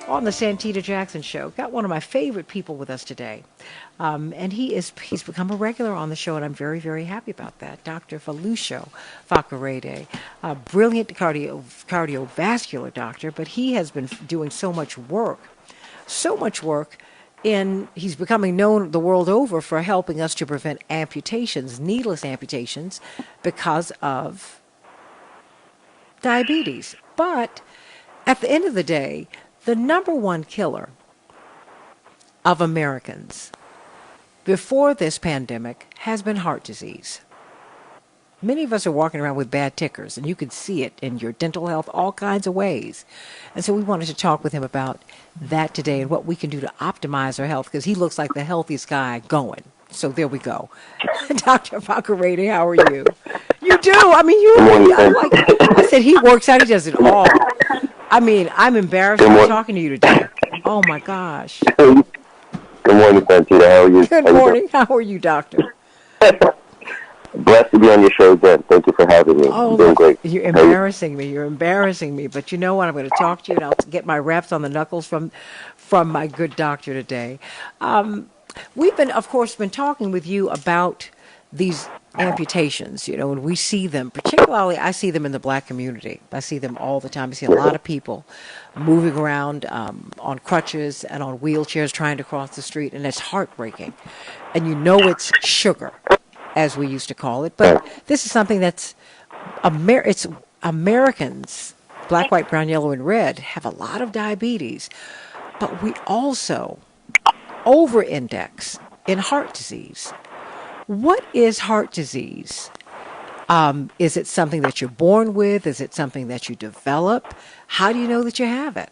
on the Santita Jackson Show. Got one of my favorite people with us today. And he's become a regular on the show, and I'm very, very happy about that. Dr. Felucio Faccarede, a brilliant cardiovascular doctor, but he has been doing so much work he's becoming known the world over for helping us to prevent amputations, needless amputations, because of diabetes. But at the end of the day, the number one killer of Americans before this pandemic has been heart disease. Many of us are walking around with bad tickers, and you can see it in your dental health all kinds of ways. And so we wanted to talk with him about that today and what we can do to optimize our health, because he looks like the healthiest guy going. So there we go. Dr. Faccarede, how are you? You do. I mean, I said he works out. He does it all. I mean, I'm embarrassed for talking to you today. Oh, my gosh. Good morning, Santita. How are you? Good morning. How are you, doctor? Blessed to be on your show again. Thank you for having me. Oh, doing great. You're embarrassing me. You're embarrassing me. But you know what? I'm going to talk to you, and I'll get my raps on the knuckles from my good doctor today. We've been, of course, talking with you about these amputations, and we see them, particularly I see them in the black community. I see them all the time. I see a lot of people moving around on crutches and on wheelchairs trying to cross the street, and it's heartbreaking. And it's sugar, as we used to call it. But this is something that's it's Americans, black, white, brown, yellow, and red, have a lot of diabetes. But we also over-index in heart disease. What is heart disease? Is it something that you're born with? Is it something that you develop? How do you know that you have it?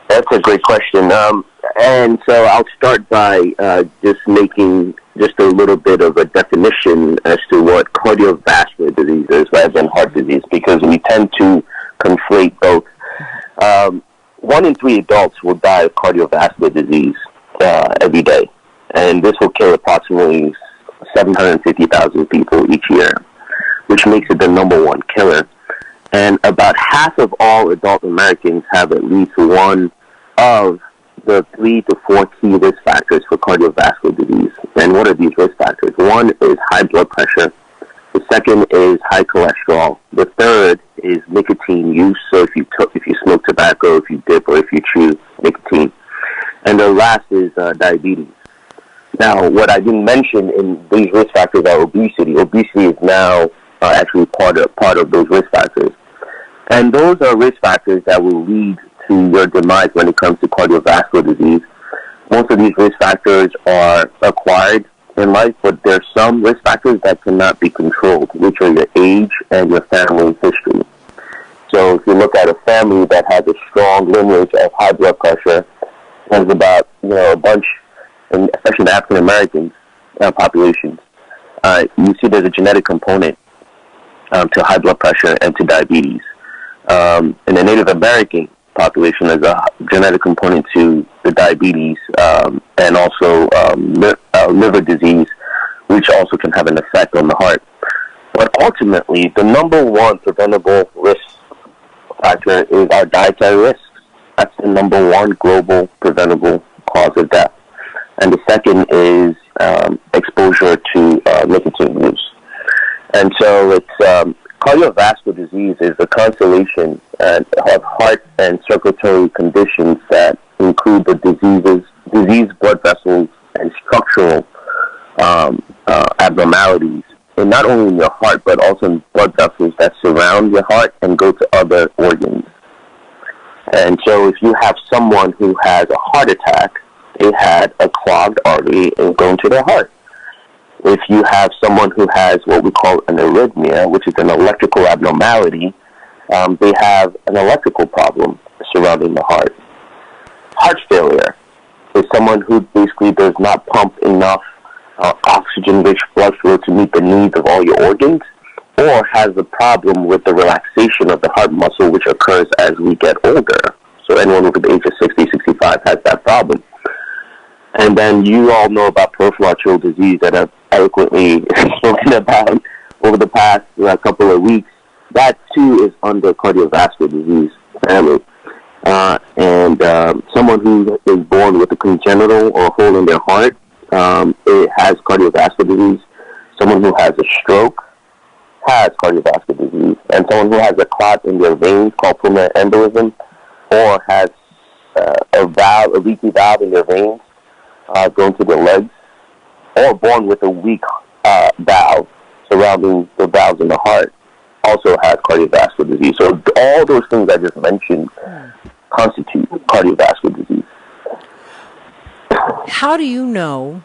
That's a great question. And so I'll start by just making just a little bit of a definition as to what cardiovascular disease is rather than heart disease, because we tend to conflate both. 1 in 3 adults will die of cardiovascular disease every day, and this will kill approximately 750,000 people each year, which makes it the number one killer. And about half of all adult Americans have at least one of the 3 to 4 key risk factors for cardiovascular disease. And what are these risk factors? One is high blood pressure. The second is high cholesterol. The third is nicotine use. So if you smoke tobacco, if you dip, or if you chew nicotine. And the last is diabetes. Now, what I didn't mention in these risk factors are obesity. Obesity is now actually part of those risk factors. And those are risk factors that will lead to your demise when it comes to cardiovascular disease. Most of these risk factors are acquired in life, but there are some risk factors that cannot be controlled, which are your age and your family history. So if you look at a family that has a strong lineage of high blood pressure, there's about a bunch, and especially the African American populations, you see there's a genetic component to high blood pressure and to diabetes. In the Native American population, there's a genetic component to the diabetes and also liver disease, which also can have an effect on the heart. But ultimately, the number one preventable risk factor is our dietary risks. That's the number one global preventable cause of death. And the second is exposure to nicotine use. And so it's cardiovascular disease is a constellation of heart and circulatory conditions that include the diseased blood vessels, and structural abnormalities, and not only in your heart, but also in blood vessels that surround your heart and go to other organs. And so if you have someone who has a heart attack, they had a clogged artery and going to their heart. If you have someone who has what we call an arrhythmia, which is an electrical abnormality, they have an electrical problem surrounding the heart. Heart failure is someone who basically does not pump enough oxygen-rich blood flow to meet the needs of all your organs, or has a problem with the relaxation of the heart muscle, which occurs as we get older. So anyone over the age of 60, 65 has that problem. And then you all know about peripheral arterial disease that I've eloquently spoken about over the past couple of weeks. That, too, is under cardiovascular disease family. And someone who is born with a congenital or hole in their heart, it has cardiovascular disease. Someone who has a stroke has cardiovascular disease. And someone who has a clot in their veins called pulmonary embolism, or has a leaky valve in their veins going to their legs, or born with a weak valve surrounding the valves in the heart, also has cardiovascular disease. So all those things I just mentioned constitute cardiovascular disease. How do you know?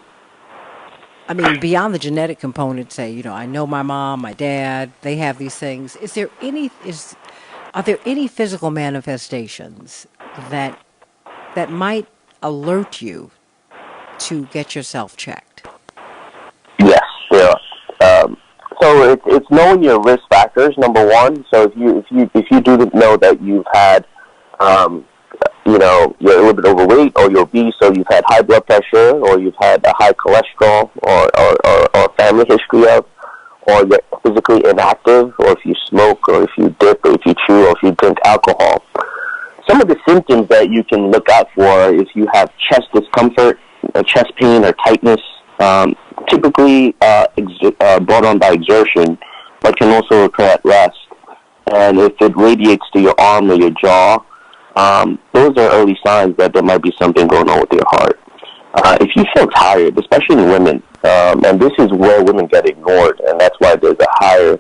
I mean, beyond the genetic component, say, I know my mom, my dad, they have these things. Are there any physical manifestations that might alert you to get yourself checked? Yes, there are. So it's knowing your risk factors. Number one. So if you do know that you've had, you're a little bit overweight, or you're obese, or you've had high blood pressure, or you've had a high cholesterol, or family history of, or you're physically inactive, or if you smoke, or if you dip, or if you chew, or if you drink alcohol. Some of the symptoms that you can look out for if you have chest discomfort, chest pain, or tightness, typically brought on by exertion, but can also occur at rest. And if it radiates to your arm or your jaw, those are early signs that there might be something going on with your heart. If you feel tired, especially in women, and this is where women get ignored, and that's why there's a higher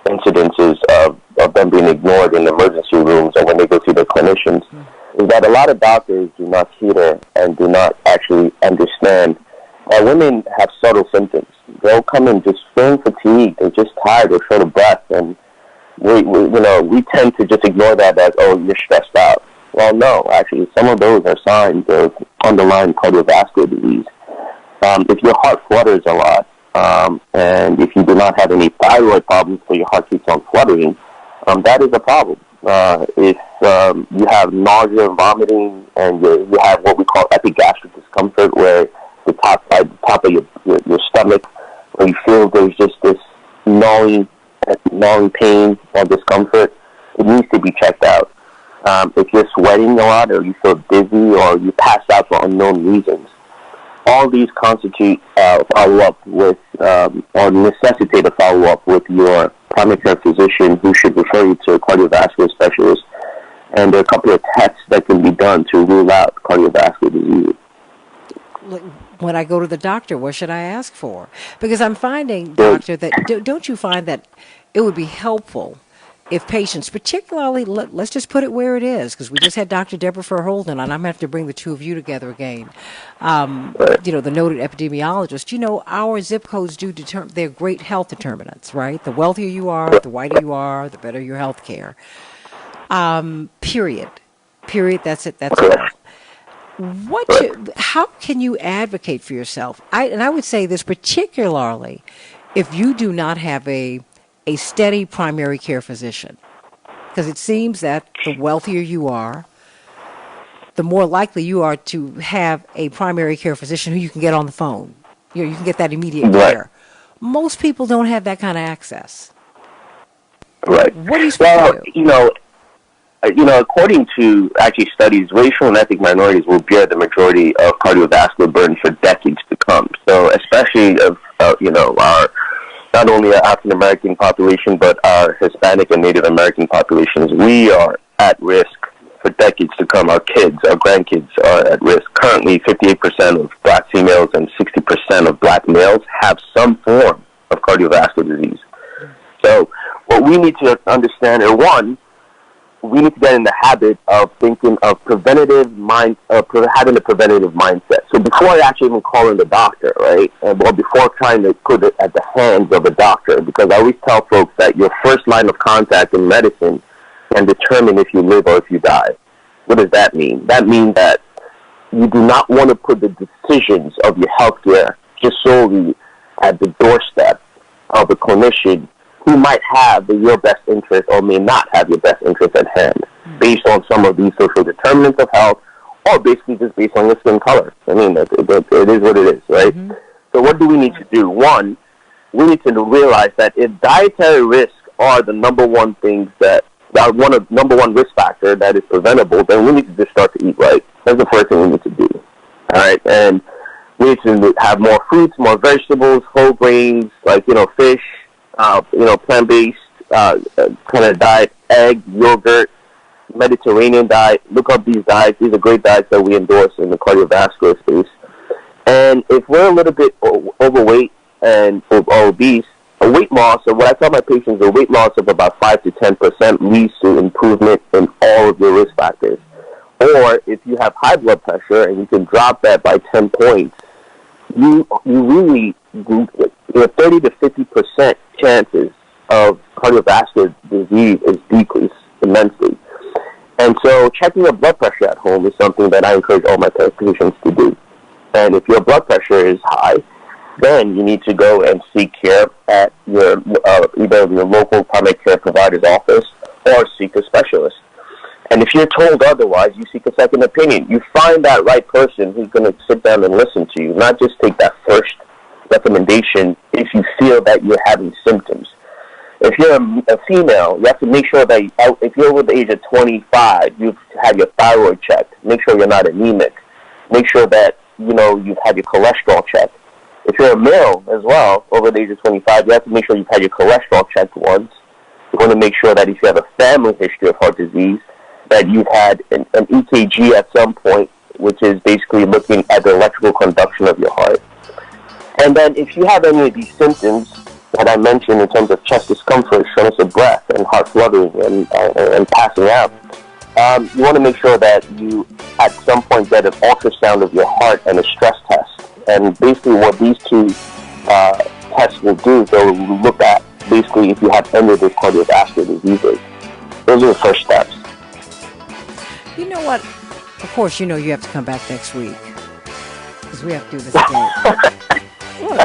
incidences of them being ignored in emergency rooms and when they go to their clinicians, is that a lot of doctors do not cater and do not actually understand that women have subtle symptoms. They'll come in just feeling fatigued, they're just tired, they're short of breath, and we tend to just ignore that as, oh, you're stressed out. Well, no, actually, some of those are signs of underlying cardiovascular disease. If your heart flutters a lot, and if you do not have any thyroid problems so your heart keeps on fluttering, that is a problem. If you have nausea, vomiting, and you have what we call epigastric discomfort, where the top of your stomach, where you feel there's just this gnawing pain or discomfort, it needs to be checked out. If you're sweating a lot, or you feel dizzy, or you pass out for unknown reasons, all these constitute follow-up with, or necessitate a follow-up with your primary care physician, who should refer you to a cardiovascular specialist. And there are a couple of tests that can be done to rule out cardiovascular disease. When I go to the doctor, what should I ask for? Because I'm finding, doctor, that don't you find that it would be helpful if patients, particularly, let's just put it where it is, because we just had Dr. Deborah Verholden, and I'm going to have to bring the two of you together again. The noted epidemiologist, our zip codes do determine, they're great health determinants, right? The wealthier you are, the whiter you are, the better your health care. Period. That's it. That's all. How can you advocate for yourself? I would say this particularly if you do not have a steady primary care physician, because it seems that the wealthier you are, the more likely you are to have a primary care physician who you can get on the phone. You can get that immediate care. Most people don't have that kind of access. Right. What are you supposed to do? According to actually studies, racial and ethnic minorities will bear the majority of cardiovascular burden for decades to come. So, especially of our not only our African American population, but our Hispanic and Native American populations, we are at risk for decades to come. Our kids, our grandkids are at risk. Currently, 58% of black females and 60% of black males have some form of cardiovascular disease. So, what we need to understand, we need to get in the habit of thinking of having a preventative mindset. So before I actually even call in the doctor, right, or before trying to put it at the hands of a doctor, because I always tell folks that your first line of contact in medicine can determine if you live or if you die. What does that mean? That means that you do not want to put the decisions of your health care just solely at the doorstep of a clinician who might have your best interest or may not have your best interest at hand, based on some of these social determinants of health, or basically just based on your skin color. I mean, it is what it is, right? Mm-hmm. So what do we need to do? One, we need to realize that if dietary risks are the number one things that one of number one risk factor that is preventable, then we need to just start to eat right. That's the first thing we need to do. All right, and we need to have more fruits, more vegetables, whole grains, like fish, plant-based kind of diet, egg, yogurt, Mediterranean diet. Look up these diets. These are great diets that we endorse in the cardiovascular space. And if we're a little bit overweight and obese, a weight loss, or what I tell my patients, a weight loss of about 5 to 10% leads to improvement in all of your risk factors. Or if you have high blood pressure and you can drop that by 10 points, you really 30 to 50% chances of cardiovascular disease is decreased immensely. And so checking your blood pressure at home is something that I encourage all my patients to do. And if your blood pressure is high, then you need to go and seek care at your either your local primary care provider's office or seek a specialist. And if you're told otherwise, you seek a second opinion. You find that right person who's going to sit down and listen to you, not just take that first recommendation if you feel that you're having symptoms. If you're a female, you have to make sure that if you're over the age of 25, you've had your thyroid checked. Make sure you're not anemic. Make sure that you've had your cholesterol checked. If you're a male as well, over the age of 25, you have to make sure you've had your cholesterol checked once. You want to make sure that if you have a family history of heart disease, that you've had an EKG at some point, which is basically looking at the electrical conduction of your heart. And then if you have any of these symptoms that I mentioned in terms of chest discomfort, shortness of breath, and heart fluttering and passing out, you want to make sure that you at some point get an ultrasound of your heart and a stress test. And basically what these two tests will do is they'll look at basically if you have any of these cardiovascular diseases. Those are the first steps. You know what? Of course, you have to come back next week because we have to do this again. Look,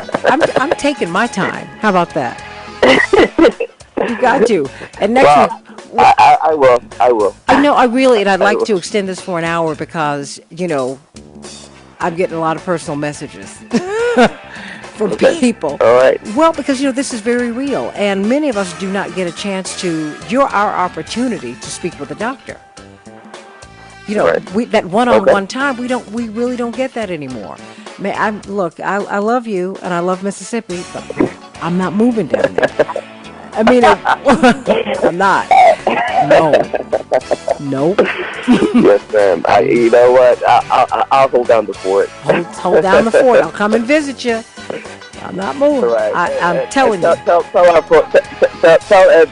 I'm taking my time. How about that? You got to. And next week. I will. I know, and I'd like to extend this for an hour because, I'm getting a lot of personal messages from people. All right. Well, because, this is very real. And many of us do not get a chance you're our opportunity to speak with a doctor. Right. That one-on-one time, we really don't get that anymore. I love you and I love Mississippi, but I'm not moving down there. I mean, I'm not. No. Nope. Yes, ma'am. You know what? I'll hold down the fort. Hold down the fort. I'll come and visit you. I'm not moving. Right. I'm telling you. Tell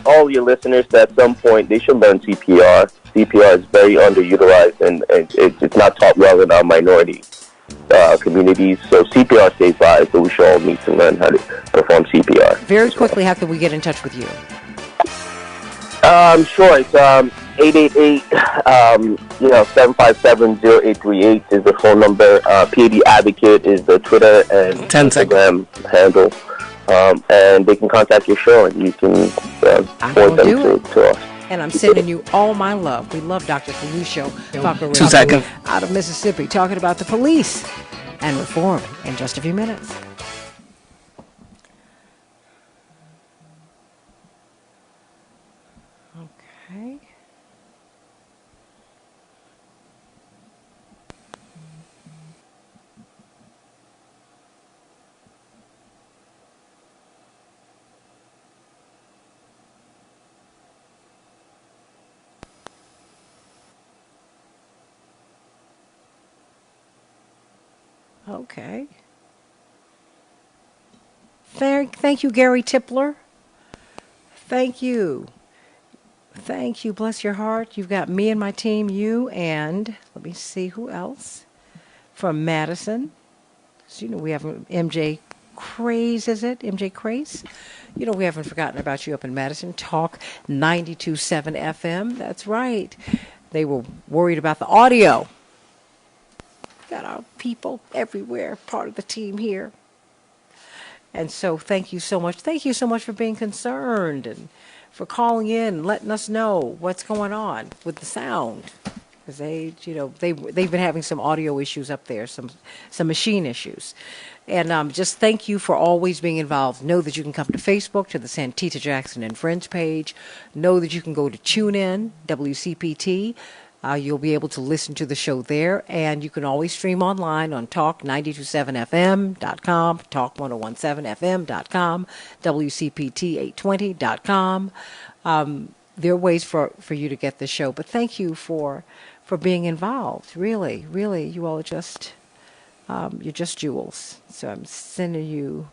all your listeners that at some point they should learn CPR. CPR is very underutilized and it's not taught well in our minority communities. So CPR saves lives, so we should all need to learn how to perform CPR. Very quickly, how can we get in touch with you? Sure. It's 888-757-0838 is the phone number. PAD Advocate is the Twitter and Instagram handle. And they can contact your show and you can forward them to us. And I'm sending you all my love. We love Dr. Felicio out of Mississippi talking about the police and reform in just a few minutes. Okay. Okay. Thank you, Gary Tipler. Thank you. Thank you. Bless your heart. You've got me and my team, you and, let me see who else. From Madison. So, we have MJ Craze, is it? MJ Craze? We haven't forgotten about you up in Madison. Talk 92.7 FM. That's right. They were worried about the audio. Got our people everywhere, part of the team here. And so thank you so much. Thank you so much for being concerned and for calling in and letting us know what's going on with the sound. because they've been having some audio issues up there, some machine issues. And just thank you for always being involved. Know that you can come to Facebook, to the Santita Jackson and Friends page. Know that you can go to TuneIn, WCPT. You'll be able to listen to the show there. And you can always stream online on talk927fm.com, talk1017fm.com, WCPT820.com. There are ways for you to get the show. But thank you for being involved. Really, really, you all are just... you're just jewels. So I'm sending you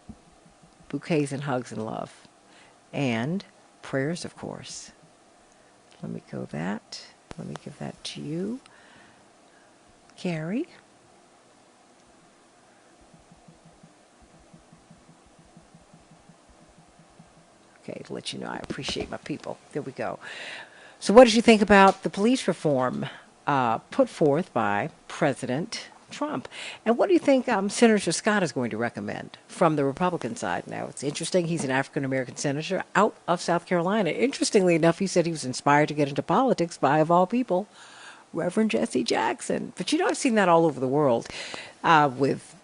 bouquets and hugs and love. And prayers, of course. Let me give that to you. Gary. Okay, to let you know I appreciate my people. There we go. So what did you think about the police reform put forth by President Trump? And what do you think Senator Scott is going to recommend from the Republican side? Now, it's interesting. He's an African-American senator out of South Carolina. Interestingly enough, he said he was inspired to get into politics by, of all people, Reverend Jesse Jackson. But, I've seen that all over the world with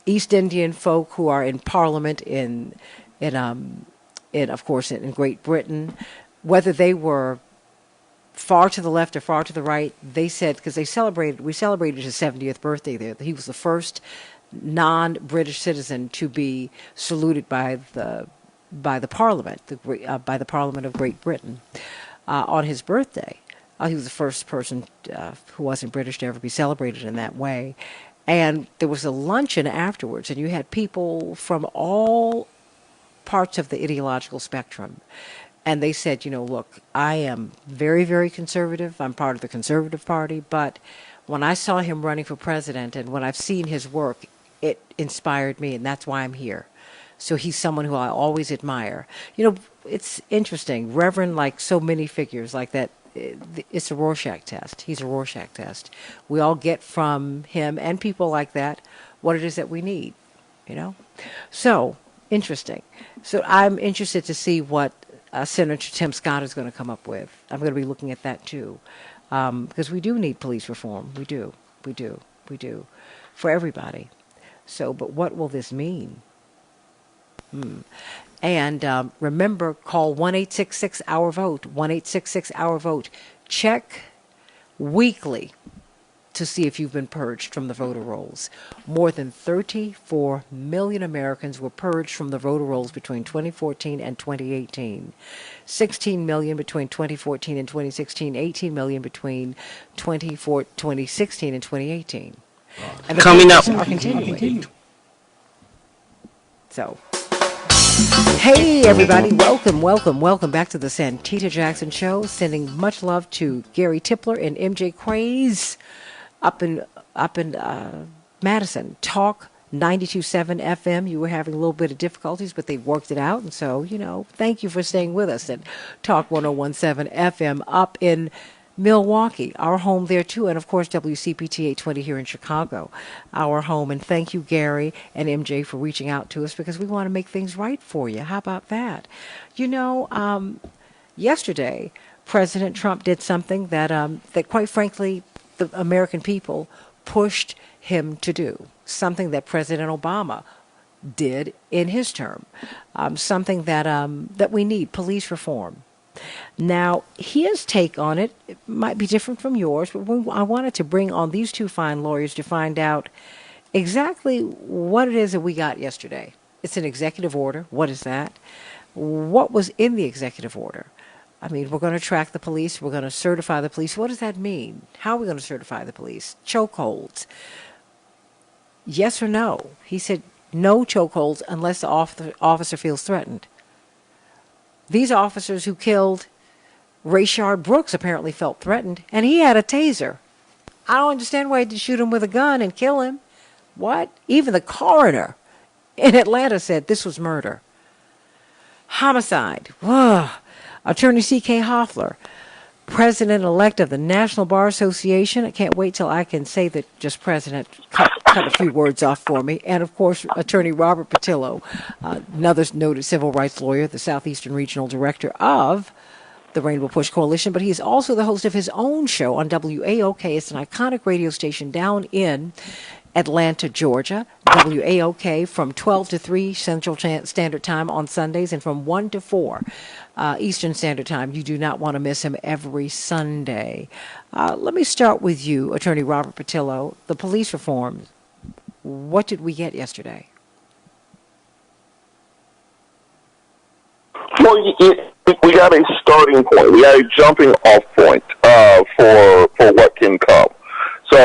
East Indian folk who are in Parliament of course, in Great Britain, whether they were far to the left or far to the right, they said, because we celebrated his 70th birthday there, that he was the first non-British citizen to be saluted by the Parliament, by the Parliament of Great Britain on his birthday. He was the first person who wasn't British to ever be celebrated in that way. And there was a luncheon afterwards, and you had people from all parts of the ideological spectrum. And they said, look, I am very, very conservative. I'm part of the Conservative Party. But when I saw him running for president and when I've seen his work, it inspired me, and that's why I'm here. So he's someone who I always admire. It's interesting. Reverend, like so many figures like that, it's a Rorschach test. He's a Rorschach test. We all get from him and people like that what it is that we need, So, interesting. So I'm interested to see what Senator Tim Scott is going to come up with. I'm going to be looking at that too, because we do need police reform. We do, for everybody. So, but what will this mean? And remember, call 1-866-OUR-VOTE, 1-866-OUR-VOTE. Check weekly to see if you've been purged from the voter rolls. More than 34 million Americans were purged from the voter rolls between 2014 and 2018. 16 million between 2014 and 2016, 18 million between 2016 and 2018. And the coming up are continuing. So, hey everybody, welcome back to the Santita Jackson Show. Sending much love to Gary Tipler and MJ Craze up in Madison. Talk 92.7 FM. You were having a little bit of difficulties, but they've worked it out. And so, thank you for staying with us at Talk 101.7 FM up in Milwaukee, our home there too. And of course, WCPT 820 here in Chicago, our home. And thank you, Gary and MJ, for reaching out to us because we want to make things right for you. How about that? Yesterday, President Trump did something that quite frankly, the American people pushed him to do, something that President Obama did in his term, something that we need, police reform. Now, his take on it might be different from yours, but I wanted to bring on these two fine lawyers to find out exactly what it is that we got yesterday. It's an executive order. What is that? What was in the executive order? I mean, we're going to track the police. We're going to certify the police. What does that mean? How are we going to certify the police? Chokeholds. Yes or no? He said no chokeholds unless the officer feels threatened. These officers who killed Rayshard Brooks apparently felt threatened, and he had a taser. I don't understand why he didn't shoot him with a gun and kill him. What? Even the coroner in Atlanta said this was murder. Homicide. Ugh. Attorney C.K. Hoffler, president-elect of the National Bar Association. I can't wait till I can say that just president cut a few words off for me. And, of course, Attorney Robert Patillo, another noted civil rights lawyer, the Southeastern Regional Director of the Rainbow Push Coalition, but he's also the host of his own show on WAOK. It's an iconic radio station down in Atlanta, Georgia. WAOK from 12 to 3 Central Standard Time on Sundays and from 1 to 4 Eastern Standard Time. You do not want to miss him every Sunday. Let me start with you, Attorney Robert Patillo. The police reforms. What did we get yesterday? Well, we got a starting point. We got a jumping off point for what can come. So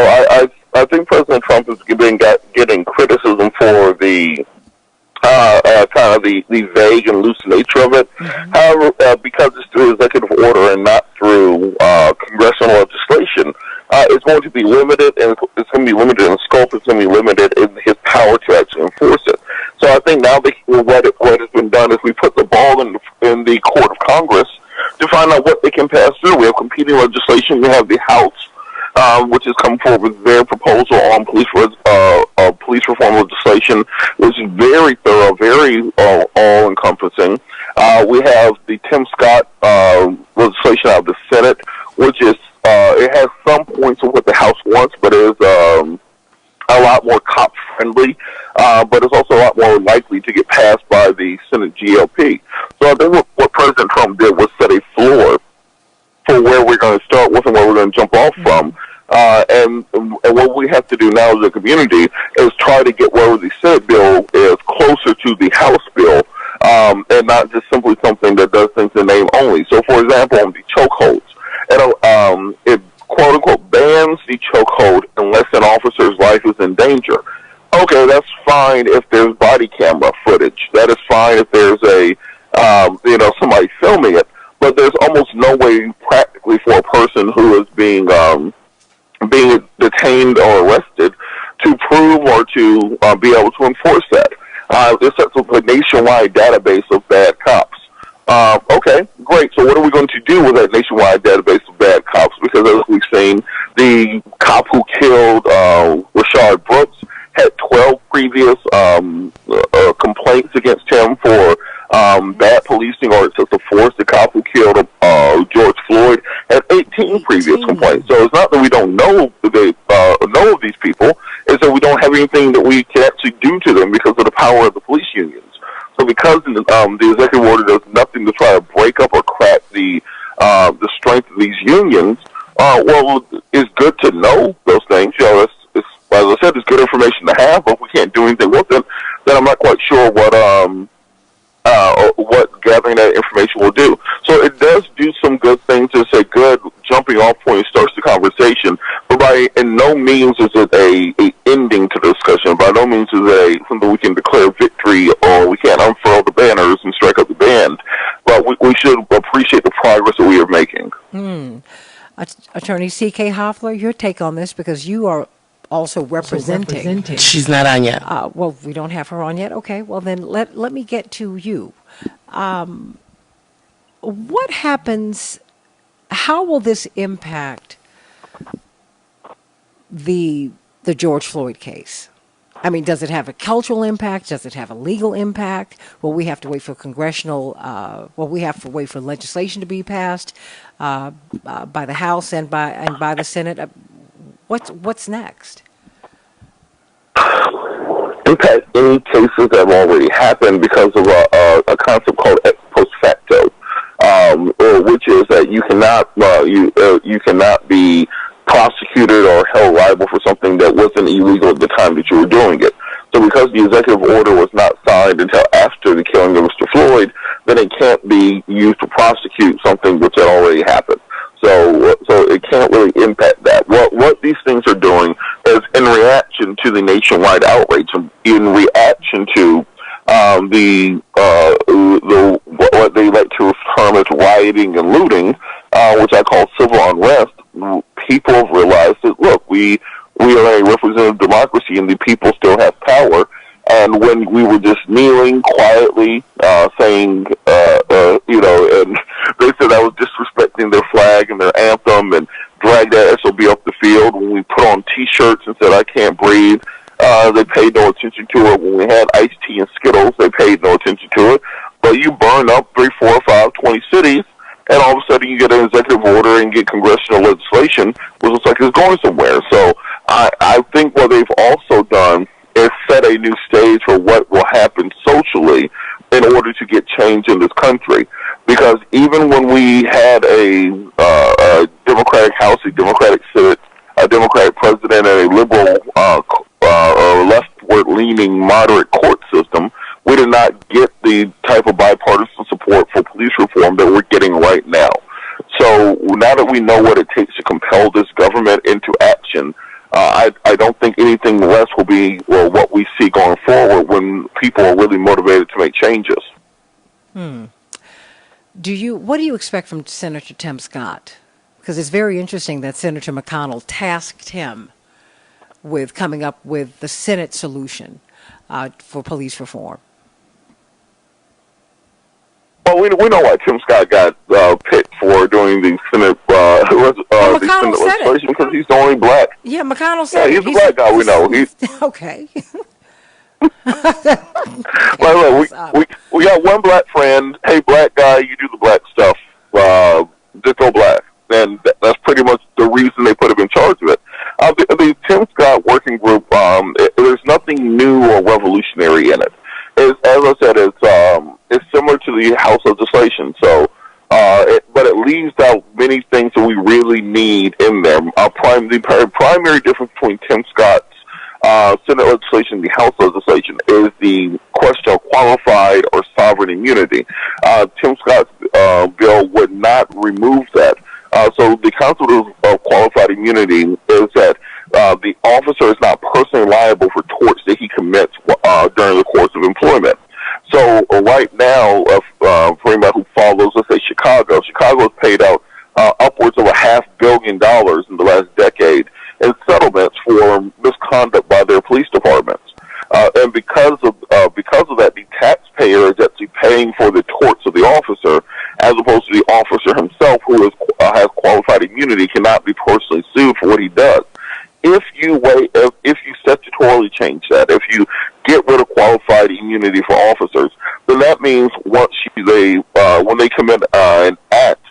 I think President Trump has been getting criticism for the kind of the vague and loose nature of it. Mm-hmm. However, because it's through executive order and not through congressional legislation, it's going to be limited, and it's going to be limited in scope. It's going to be limited in his power to actually enforce it. So I think now what has been done is we put the ball in the court of Congress to find out what they can pass through. We have competing legislation. We have the House, which has come forward with their proposal on police reform legislation, which is very thorough, very all-encompassing. We have the Tim Scott legislation out of the Senate, which is it has some points of what the House wants, but is a lot more cop-friendly, but it's also a lot more likely to get passed by the Senate GOP. So I think what President Trump did was set a floor for where we're going to start with and where we're going to jump off from. And what we have to do now as a community is try to get where the Senate bill is closer to the House bill, and not just simply something that does things in name only. So, for example, on the chokeholds, it quote-unquote bans the chokehold unless an officer's life is in danger. Okay, that's fine if there's body camera footage. That is fine if there's somebody filming it. But there's almost no way practically for a person who is being detained or arrested to prove or to be able to enforce that. This sets up a nationwide database of bad cops. Okay, great. So what are we going to do with that nationwide database of bad cops? Because as we've seen, the cop who killed Rashard Brooks had 12 previous complaints against him for bad policing or excessive force. The cop who killed George Floyd had 18 previous complaints. So it's not that we don't know of these people; it's that we don't have anything that we can actually do to them because of the power of the police unions. So because the executive order does nothing to try to break up or crack the strength of these unions, well, it's good to know those things. You know, as I said, it's good information to have, but if we can't do anything with it, then I'm not quite sure what gathering that information will do. So it does do some good things. It's a good jumping off point. It starts the conversation, but in no means is it a ending to the discussion. By no means is it something we can declare victory, or we can't unfurl the banners and strike up the band. But we should appreciate the progress that we are making. Attorney C.K. Hoffler, your take on this, because you are also representing. She's not on yet. Well, we don't have her on yet. Okay, well then let me get to you. What happens, how will this impact the George Floyd case? I mean, does it have a cultural impact? Does it have a legal impact? Will we have to wait for we have to wait for legislation to be passed by the House and by the Senate? What's next? Impact any cases that have already happened because of a concept called ex post facto, which is that you cannot be prosecuted or held liable for something that wasn't illegal at the time that you were doing it. So because the executive order was not signed until after the killing of Mr. Floyd, then it can't be used to prosecute something which had already happened. So it can't really impact that. What these things are doing is in reaction to the nationwide outrage, in reaction to what they like to term as rioting and looting, which I call civil unrest. People have realized that, look, we are a representative democracy and the people still have power. And when we were just kneeling quietly, saying, and they said I was disrespecting their flag and their anthem and dragged that SOB off the field. When we put on T-shirts and said I can't breathe, they paid no attention to it. When we had iced tea and Skittles, they paid no attention to it. But you burn up 3, 4, 5, 20 cities, and all of a sudden you get an executive order and get congressional legislation, which looks like it's going somewhere. So I think what they've also done is set a new stage for what will happen socially in order to get change in this country. Because even when we had a Democratic House, a Democratic Senate, a Democratic president, and a liberal or leftward-leaning moderate court system, we did not get the type of bipartisan support for police reform that we're getting right now. So now that we know what it takes to compel this government into action, I don't think anything less will be what we see going forward when people are really motivated to make changes. What do you expect from Senator Tim Scott? Because it's very interesting that Senator McConnell tasked him with coming up with the Senate solution for police reform. Well, we know why Tim Scott got picked for doing the Senate legislation because he's the only black. Yeah, McConnell said he's a black guy. We know. Okay. Well, look, we got one black friend. Hey, black guy, you do the black stuff. Just go black. And that's pretty much the reason they put him in charge of it. The Tim Scott working group, there's nothing new or revolutionary in it. As I said, it's similar to the House legislation. So, but it leaves out many things that we really need in there. The primary difference between Tim Scott's Senate legislation and the House legislation is the question of qualified or sovereign immunity. Tim Scott's bill would not remove that. So the concept of qualified immunity is that the officer is not personally liable for torts that he commits during the course of employment. So right now, for anybody who follows, let's say Chicago has paid out upwards of $500 million in the last decade in settlements for misconduct by their police departments. And because of that, the taxpayer is actually paying for the torts of the officer, as opposed to the officer himself, who has qualified immunity, cannot be personally sued for what he does. If you statutorily change that, if you get rid of qualified immunity for officers, then that means when they commit an act,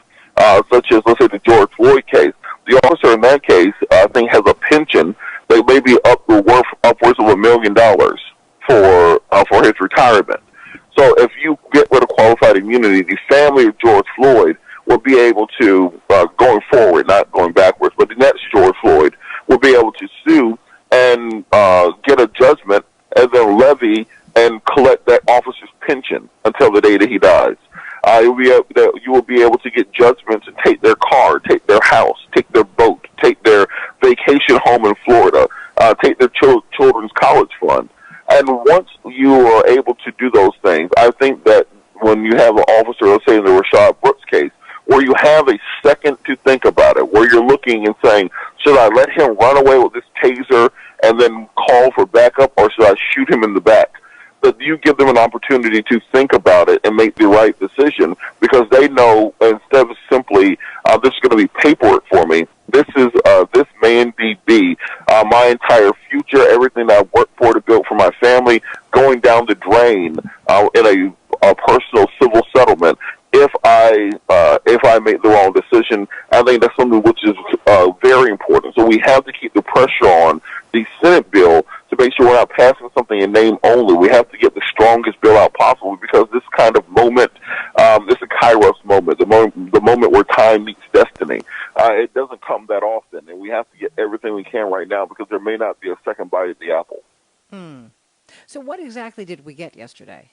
such as, let's say, the George Floyd case, the officer in that case, I think, has a pension that may be worth upwards of $1 million for his retirement. So if you get rid of qualified immunity, the family of George Floyd will be able to, going forward, not going backwards, but the next George Floyd will be able to sue and get a judgment and then levy and collect that officer's pension until the day that he dies. You will be able to get judgments and take their car, take their house, take their boat, take their vacation home in Florida, take their children's college fund. And once you are able to do those things, I think that when you have an officer, let's say in the Rashad Brooks case, where you have a second to think about it, where you're looking and saying, should I let him run away with this taser and then call for backup, or should I shoot him in the back? That you give them an opportunity to think about it and make the right decision, because they know, instead of simply, this is going to be paperwork for me, this may indeed be my entire future, everything that I've worked for to build for my family, going down the drain in a personal civil settlement. If I make the wrong decision, I think that's something which is very important. So we have to keep the pressure on the Senate bill to make sure we're not passing something in name only. We have to get the strongest bill out possible, because this kind of moment, this is a Kairos moment, the moment where time meets destiny. It doesn't come that often, and we have to get everything we can right now, because there may not be a second bite at the apple. So what exactly did we get yesterday?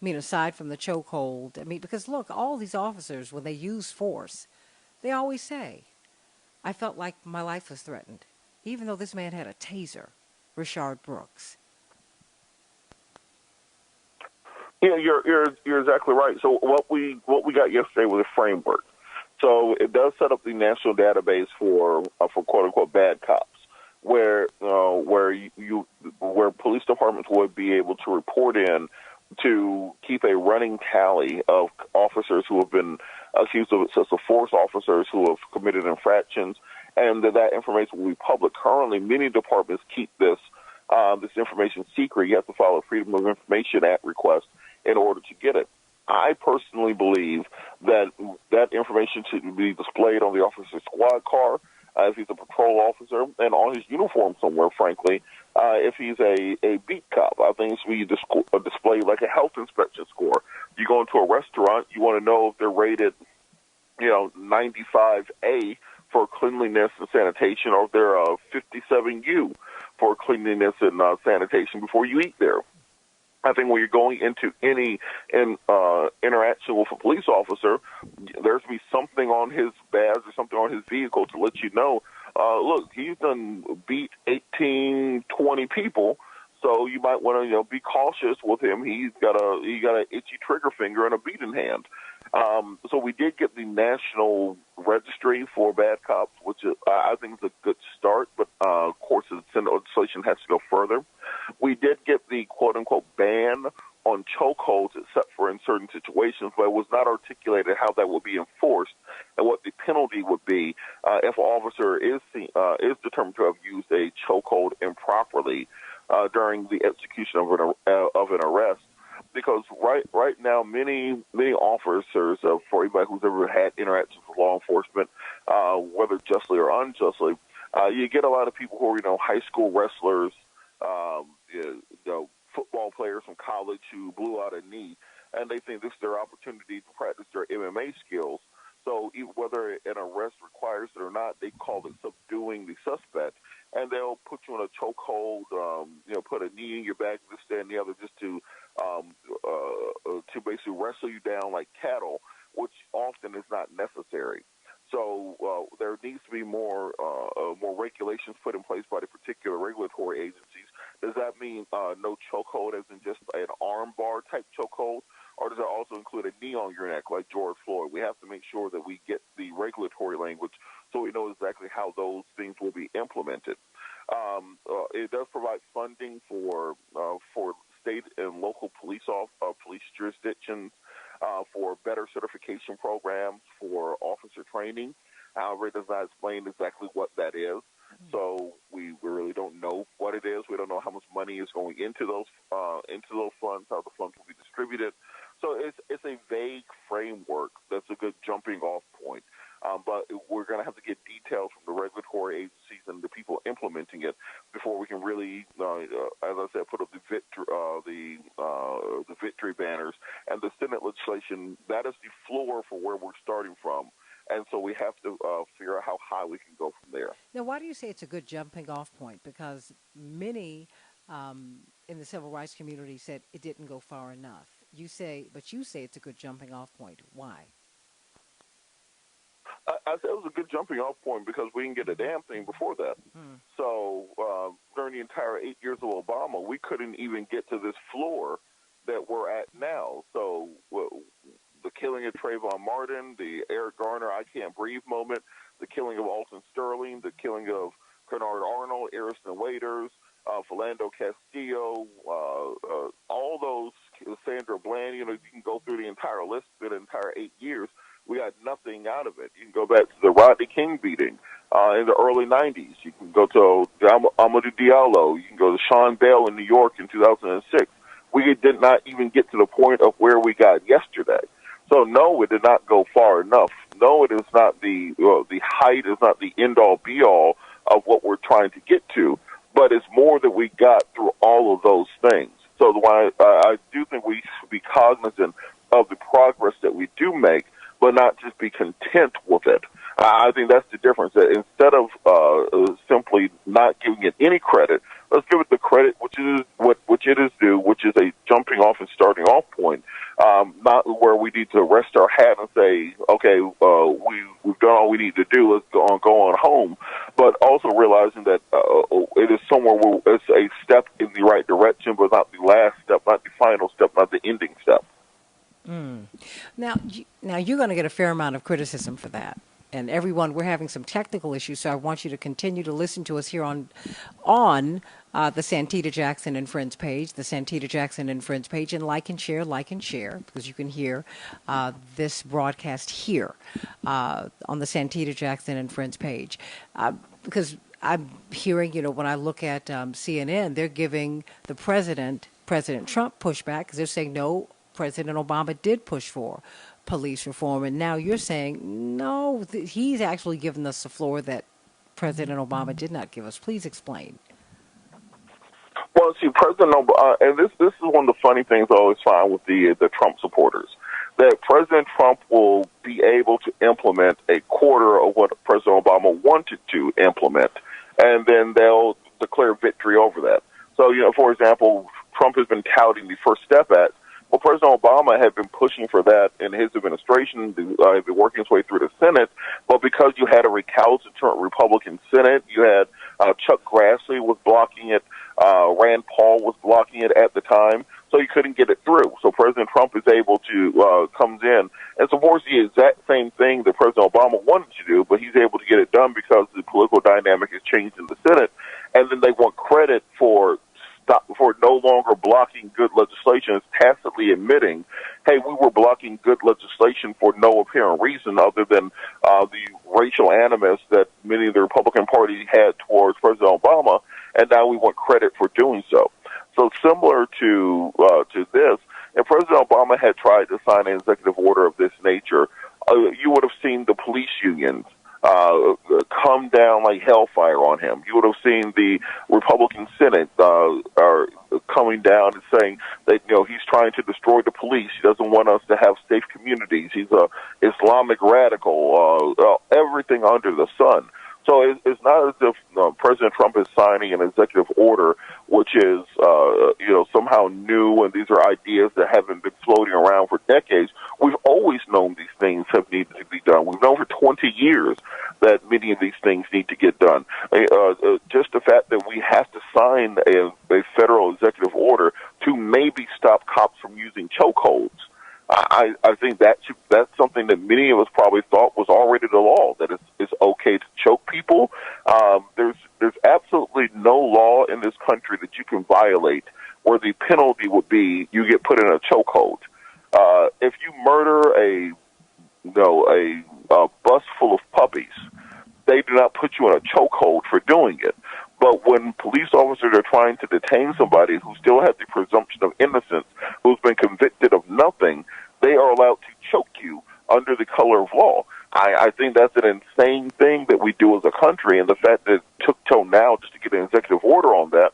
I mean, aside from the chokehold, I mean, because look, all these officers, when they use force, they always say, I felt like my life was threatened, even though this man had a taser, Rashard Brooks. Yeah, you're exactly right. So what we got yesterday was a framework. So it does set up the national database for quote unquote bad cops, where police departments would be able to report in to keep a running tally of officers who have been accused of excessive force, officers who have committed infractions, and that information will be public. Currently, many departments keep this information secret. You have to file a Freedom of Information Act request in order to get it. I personally believe that that information should be displayed on the officer's squad car if he's a patrol officer, and on his uniform somewhere, frankly, if he's a beat cop. I think it should be displayed like a health inspection score. You go into a restaurant, you want to know if they're rated, 95A for cleanliness and sanitation, or if they're 57U for cleanliness and sanitation before you eat there. I think when you're going into any interaction with a police officer, there's to be something on his badge or something on his vehicle to let you know, look, he's done beat 18, 20 people, so you might want to be cautious with him. He got an itchy trigger finger and a beat in hand. So we did get the national registry for bad cops, which I think is a good start, but of course the Senate legislation has to go further. We did get the quote-unquote ban on chokeholds, except for in certain situations, but it was not articulated how that would be enforced and what the penalty would be if an officer is determined to have used a chokehold improperly during the execution of an arrest. Because right now, many officers, for anybody who's ever had interactions with law enforcement, whether justly or unjustly, you get a lot of people who are high school wrestlers, football players from college who blew out a knee, and they think this is their opportunity to practice their MMA skills. So whether an arrest requires it or not, they call it subduing the suspect, and they'll put you in a chokehold, put a knee in your back, this, that, and the other, just to basically wrestle you down like cattle, which often is not necessary. So there needs to be more regulations put in place by the particular regulatory agencies. Does that mean no chokehold as in just an arm bar type chokehold, or does it also include a knee on your neck like George Floyd? We have to make sure that we get the regulatory language so we know exactly how those things will be implemented. It does provide funding for state and local police jurisdictions, for better certification programs, for officer training. However, it does not explain exactly what that is. So we really don't know what it is. We don't know how much money is going into those funds, how the funds will be distributed. So it's a vague framework that's a good jumping off point. But we're going to have to get details from the regulatory agencies and the people implementing it before we can really, as I said, put up the victory banners. And the Senate legislation, that is the floor for where we're starting from. And so we have to figure out how high we can go from there. Now, why do you say it's a good jumping off point? Because many in the civil rights community said it didn't go far enough. You say it's a good jumping off point. Why? I said it was a good jumping off point because we didn't get a damn thing before that. So during the entire 8 years of Obama, we couldn't even get to this floor that we're at now. So the killing of Trayvon Martin, the Eric Garner "I Can't Breathe" moment, the killing of Alton Sterling, the killing of Kennard Arnold, Ariston Waiters, Philando Castillo, all those, Sandra Bland, you can go through the entire list for the entire 8 years. We got nothing out of it. You can go back to the Rodney King beating in the early 90s. You can go to Amadou Diallo. You can go to Sean Bell in New York in 2006. We did not even get to the point of where we got yesterday. So no, it did not go far enough. No, it is not the height is not the end all be all of what we're trying to get to, but it's more that we got through all of those things. So I do think we should be cognizant of the progress that we do make, but not just be content with it. I think that's the difference. That instead of simply not giving it any credit, let's give it the credit which it is due, which is a jumping off and starting off point. Not where we need to rest our hat and say, okay, we've done all we need to do. Let's go on home. But also realizing that it is somewhere where it's a step in the right direction, but not the last step, not the final step, not the ending step. Now you're going to get a fair amount of criticism for that. And everyone, we're having some technical issues, so I want you to continue to listen to us here on the Santita Jackson and Friends page, the Santita Jackson and Friends page, and like and share, because you can hear this broadcast here on the Santita Jackson and Friends page. Because I'm hearing, when I look at CNN, they're giving the President Trump pushback because they're saying, no, President Obama did push for police reform, and now you're saying no, he's actually given us the floor that President Obama did not give us. Please explain. Well, see, President Obama, and this is one of the funny things I always find with the Trump supporters, that President Trump will be able to implement a quarter of what President Obama wanted to implement, and then they'll declare victory over that. So, for example, Trump has been touting the First Step Act. Well, President Obama had been pushing for that in his administration, had been working his way through the Senate, but because you had a recalcitrant Republican Senate, you had Chuck Grassley was blocking it, Rand Paul was blocking it at the time, so he couldn't get it through. So President Trump is able to, comes in and supports the exact same thing that President Obama wanted to do, but he's able to get it done because the political dynamic has changed in the Senate, and then they want credit for no longer blocking good legislation, is tacitly admitting, hey, we were blocking good legislation for no apparent reason other than the racial animus that many of the Republican Party had towards President Obama, and now we want credit for doing so. So similar to this, if President Obama had tried to sign an executive order of this nature, you would have seen the police unions come down like hellfire on him. You would have seen the Republican Senate are coming down and saying that he's trying to destroy the police. He doesn't want us to have safe communities. He's a Islamic radical. Everything under the sun. So it's not as if President Trump is signing an executive order, which is somehow new, and these are ideas that haven't been floating around for decades. We've always known these things have needed to be done. We've known for 20 years that many of these things need to get done. Just the fact that we have to sign a federal executive order to maybe stop cops from using chokeholds. I think that's something that many of us probably thought was already the law, that it's okay to choke people. There's absolutely no law in this country that you can violate where the penalty would be you get put in a chokehold. If you murder a bus full of puppies, they do not put you in a chokehold for doing it. But when police officers are trying to detain somebody who still has the presumption of innocence, who's been convicted of nothing, they are allowed to choke you under the color of law. I think that's an insane thing that we do as a country, and the fact that it took till now just to get an executive order on that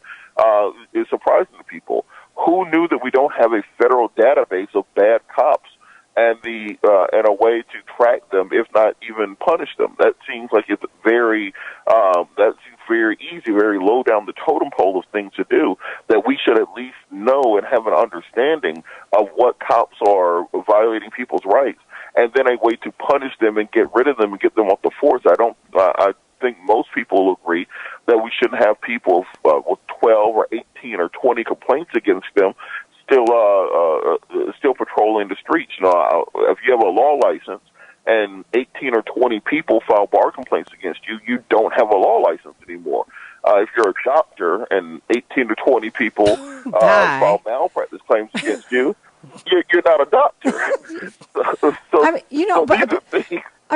is surprising to people. Who knew that we don't have a federal database of bad cops and a way to track them, if not even punish them? That seems like it's very easy, very low down the totem pole of things to do, that we should at least know and have an understanding of what cops are violating people's rights, and then a way to punish them and get rid of them and get them off the force. I think most people will agree that we shouldn't have people with 12 or 18 or 20 complaints against them still patrolling the streets. If you have a law license and 18 or 20 people file bar complaints against you, you don't have a law license anymore. If you're a doctor and 18 to 20 people file malpractice claims against you, you're not a doctor.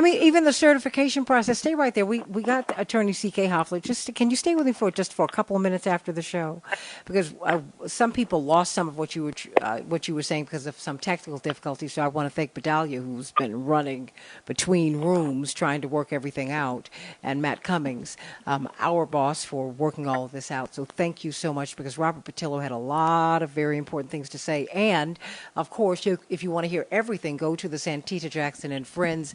Even the certification process. Stay right there. We got Attorney C.K. Hoffler. Can you stay with me for a couple of minutes after the show, because some people lost some of what you were saying because of some technical difficulties. So I want to thank Bedalia, who's been running between rooms trying to work everything out, and Matt Cummings, our boss, for working all of this out. So thank you so much, because Robert Patillo had a lot of very important things to say. And of course, if you want to hear everything, go to the Santita Jackson and Friends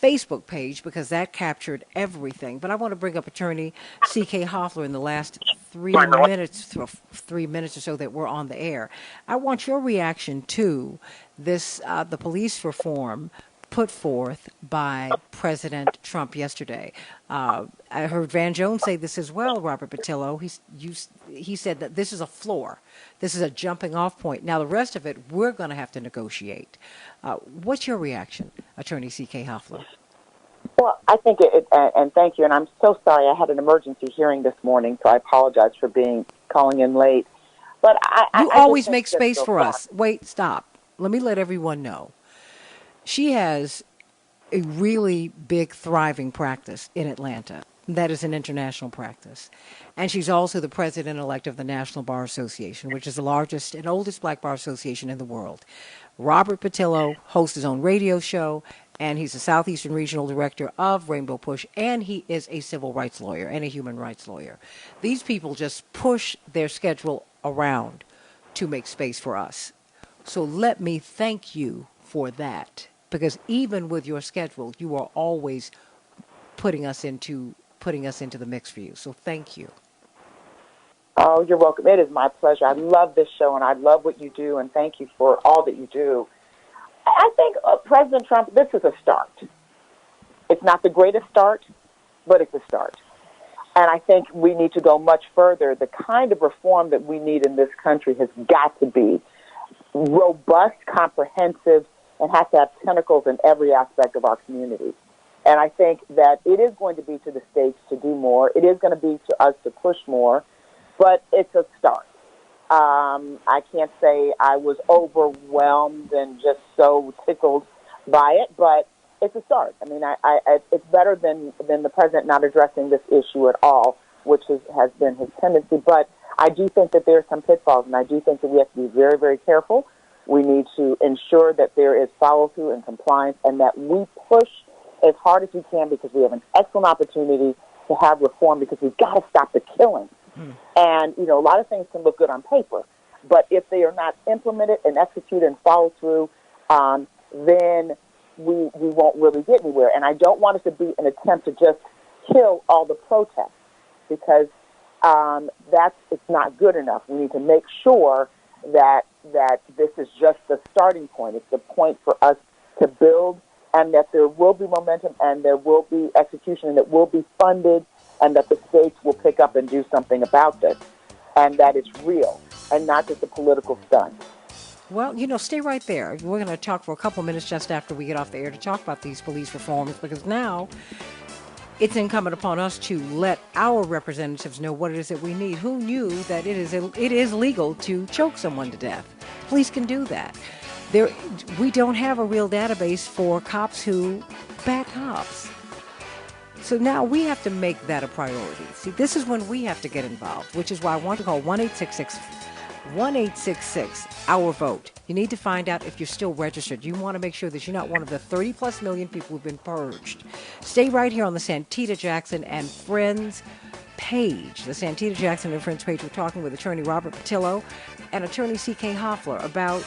Facebook page, because that captured everything. But I want to bring up Attorney C.K. Hoffler in the last 3 minutes or so that we're on the air. I want your reaction to this, the police reform put forth by President Trump yesterday. I heard Van Jones say this as well, Robert Patillo. He said that this is a floor. This is a jumping off point. Now, the rest of it, we're going to have to negotiate. What's your reaction, Attorney C.K. Hoffler? Well, I think and thank you, and I'm so sorry. I had an emergency hearing this morning, so I apologize for calling in late. But you always make space for us. Wait, stop. Let me let everyone know. She has a really big, thriving practice in Atlanta. That is an international practice. And she's also the president-elect of the National Bar Association, which is the largest and oldest black bar association in the world. Robert Patillo hosts his own radio show, and he's the Southeastern Regional Director of Rainbow Push, and he is a civil rights lawyer and a human rights lawyer. These people just push their schedule around to make space for us. So let me thank you for that, because even with your schedule, you are always putting us into the mix for you. So thank you. Oh, you're welcome. It is my pleasure. I love this show, and I love what you do, and thank you for all that you do. I think President Trump, this is a start. It's not the greatest start, but it's a start. And I think we need to go much further. The kind of reform that we need in this country has got to be robust, comprehensive, and has to have tentacles in every aspect of our community. And I think that it is going to be to the states to do more. It is going to be to us to push more, but it's a start. I can't say I was overwhelmed and just so tickled by it, but it's a start. I mean, it's better than the president not addressing this issue at all, which has been his tendency. But I do think that there are some pitfalls, and I do think that we have to be very, very careful. We need to ensure that there is follow-through and compliance, and that we push as hard as we can, because we have an excellent opportunity to have reform, because we've got to stop the killing. And, a lot of things can look good on paper, but if they are not implemented and executed and followed through, then we won't really get anywhere. And I don't want it to be an attempt to just kill all the protests, because it's not good enough. We need to make sure that this is just the starting point. It's the point for us to build, and that there will be momentum, and there will be execution, and it will be funded, and that the states will pick up and do something about this, and that it's real and not just a political stunt. Well, stay right there. We're going to talk for a couple minutes just after we get off the air to talk about these police reforms, because now it's incumbent upon us to let our representatives know what it is that we need. Who knew that it is legal to choke someone to death? Police can do that. We don't have a real database for cops who bat cops. So now we have to make that a priority. See, this is when we have to get involved, which is why I want to call 1-866-our vote. You need to find out if you're still registered. You want to make sure that you're not one of the 30-plus million people who've been purged. Stay right here on the Santita Jackson and Friends page. The Santita Jackson and Friends page. We're talking with attorney Robert Patillo and attorney C.K. Hoffler about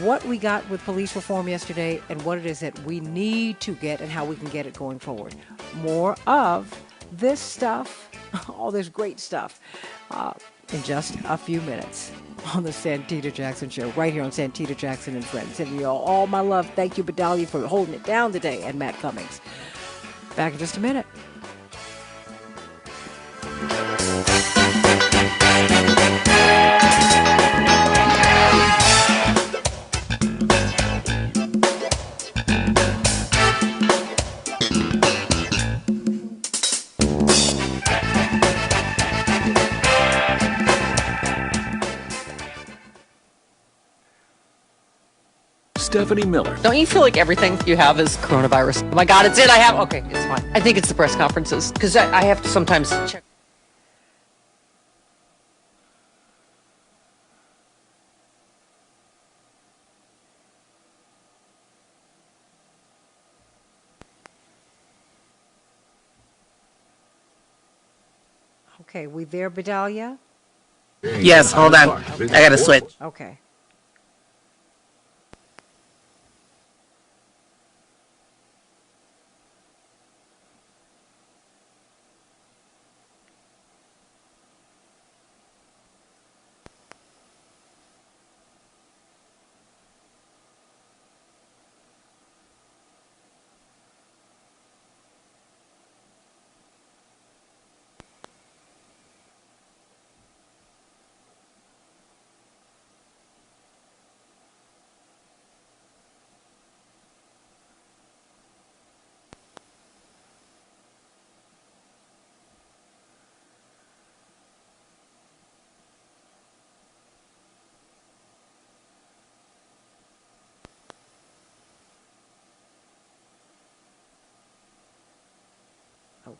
what we got with police reform yesterday and what it is that we need to get and how we can get it going forward. More of this stuff, all this great stuff, in just a few minutes on the Santita Jackson Show, right here on Santita Jackson and Friends. Sending you all my love. Thank you, Bedalia, for holding it down today, and Matt Cummings. Back in just a minute. Stephanie Miller. Don't you feel like everything you have is coronavirus? Oh my God, it's it. I have. Okay, it's fine. I think it's the press conferences, because I have to sometimes check. Okay, we there, Bedalia? Yes, hold on. I gotta switch. Okay.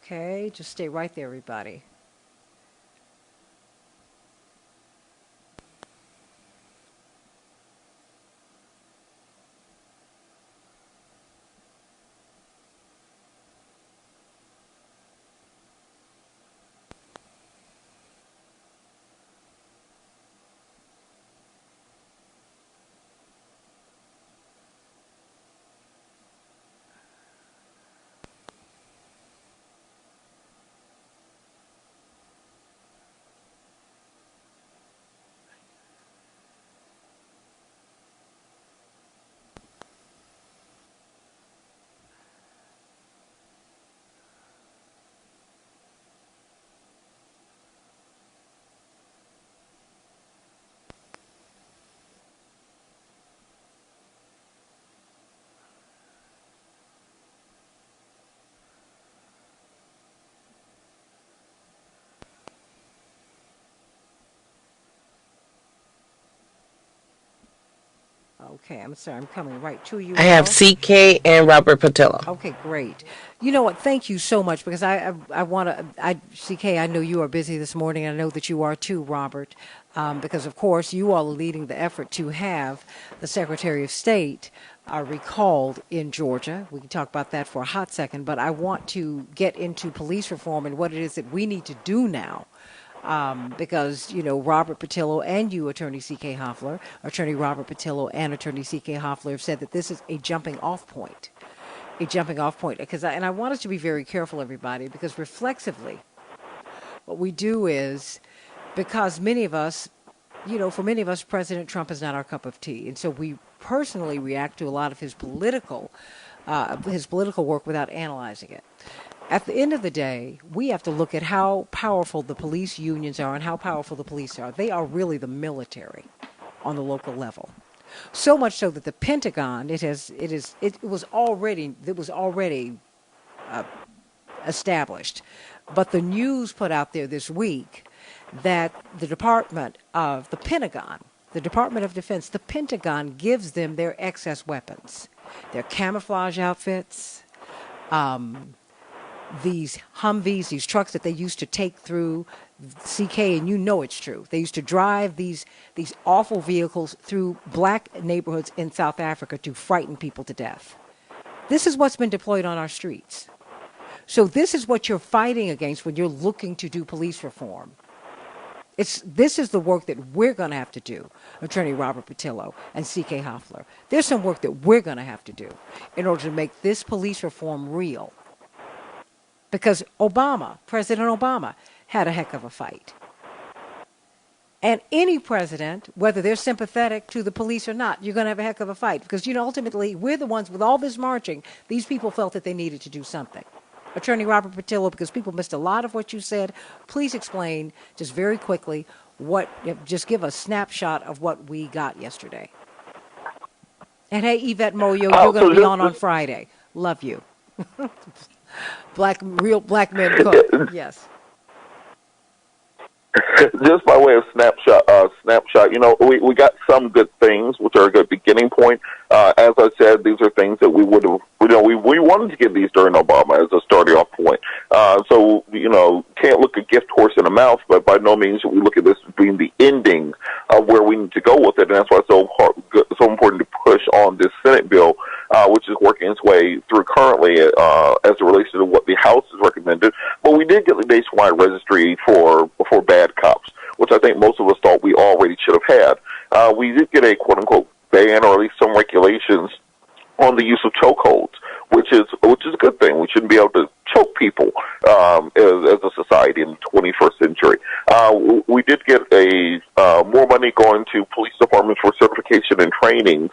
Okay, just stay right there, everybody. Okay, I'm sorry, I'm coming right to you I have all. CK and Robert Patillo. Okay, great. You know what? Thank you so much because I want to. CK, I know you are busy this morning. I know that you are too, Robert, because of course you all are leading the effort to have the Secretary of State recalled in Georgia. We can talk about that for a hot second, but I want to get into police reform and what it is that we need to do now. Because you know Robert Patillo and you, Attorney C.K. Hoffler, Attorney Robert Patillo and Attorney C.K. Hoffler have said that this is a jumping off point, because and I want us to be very careful, everybody, because reflexively, what we do is because many of us, you know, for many of us, President Trump is not our cup of tea, and so we personally react to a lot of his political work without analyzing it. At the end of the day, we have to look at how powerful the police unions are and how powerful the police are. They are really the military on the local level. So much so that the Pentagon, it was already established, but the news put out there this week that the Department of Defense, the Pentagon gives them their excess weapons, their camouflage outfits, these Humvees, these trucks that they used to take through CK, and you know it's true. They used to drive these awful vehicles through black neighborhoods in South Africa to frighten people to death. This is what's been deployed on our streets. So this is what you're fighting against when you're looking to do police reform. This is the work that we're going to have to do, Attorney Robert Patillo and C.K. Hoffler. There's some work that we're going to have to do in order to make this police reform real. Because President Obama, had a heck of a fight. And any president, whether they're sympathetic to the police or not, you're going to have a heck of a fight. Because, you know, ultimately, we're the ones with all this marching. These people felt that they needed to do something. Attorney Robert Patillo, because people missed a lot of what you said, please explain just very quickly just give a snapshot of what we got yesterday. And hey, Yvette Moyo, you're going to be on Friday. Love you. Real black men cook. Yes. Just by way of snapshot, you know, we got some good things, which are a good beginning point. As I said, these are things that we would have, you know, we wanted to get these during Obama as a starting off point. So, you know, can't look a gift horse in the mouth, but by no means should we look at this as being the ending of where we need to go with it. And that's why it's so important to push on this Senate bill, which is working its way through currently as it relates to what the House has recommended. But we did get the nationwide registry for bad cops, which I think most of us thought we already should have had. We did get a quote-unquote ban, or at least some regulations on the use of chokeholds, which is a good thing. We shouldn't be able to choke people as a society in the 21st century. We did get a more money going to police departments for certification and trainings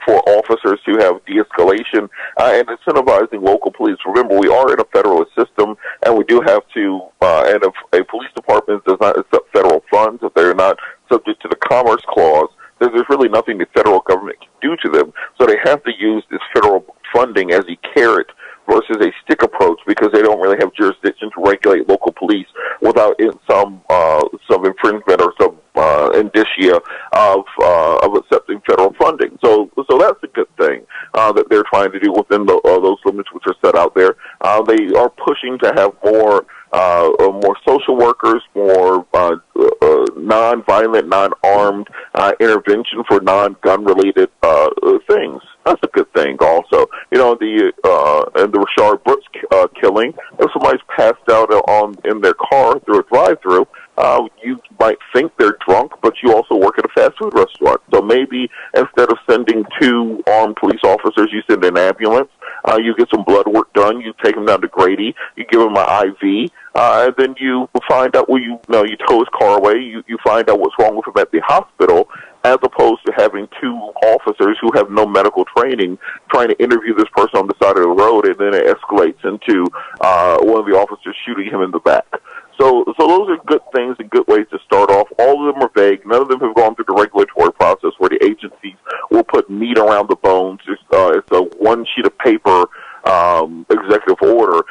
for officers to have de-escalation and incentivizing local police. Remember, we are in a federalist system, and we do have to. And if a police department does not accept federal funds, if they're not subject to the Commerce Clause, there's really nothing the federal government can do to them. So they have to use this federal funding as a carrot versus a stick approach, because they don't really have jurisdiction to regulate local police without some infringement or some indicia of accepting federal funding. So that's a good thing. that they're trying to do within those limits which are set out there. They are pushing to have more social workers, more non-violent, non-armed intervention for non-gun related things. That's a good thing. Also, and the Rashard Brooks killing. If somebody's passed out in their car through a drive-through, you might think they're drunk, but you also work at a fast food restaurant. So maybe instead of sending 2 armed police officers, you send an ambulance. You get some blood work done. You take him down to Grady. You give him an IV, and then you find out you tow his car away. You find out what's wrong with him at the hospital, as opposed to having 2 officers who have no medical training trying to interview this person on the side of the road, and then it escalates into one of the officers shooting him in the back. So those are good things and good ways to start off. All of them are vague. None of them have gone through the regulatory process where the agencies will put meat around the bones. It's a one sheet of paper executive order.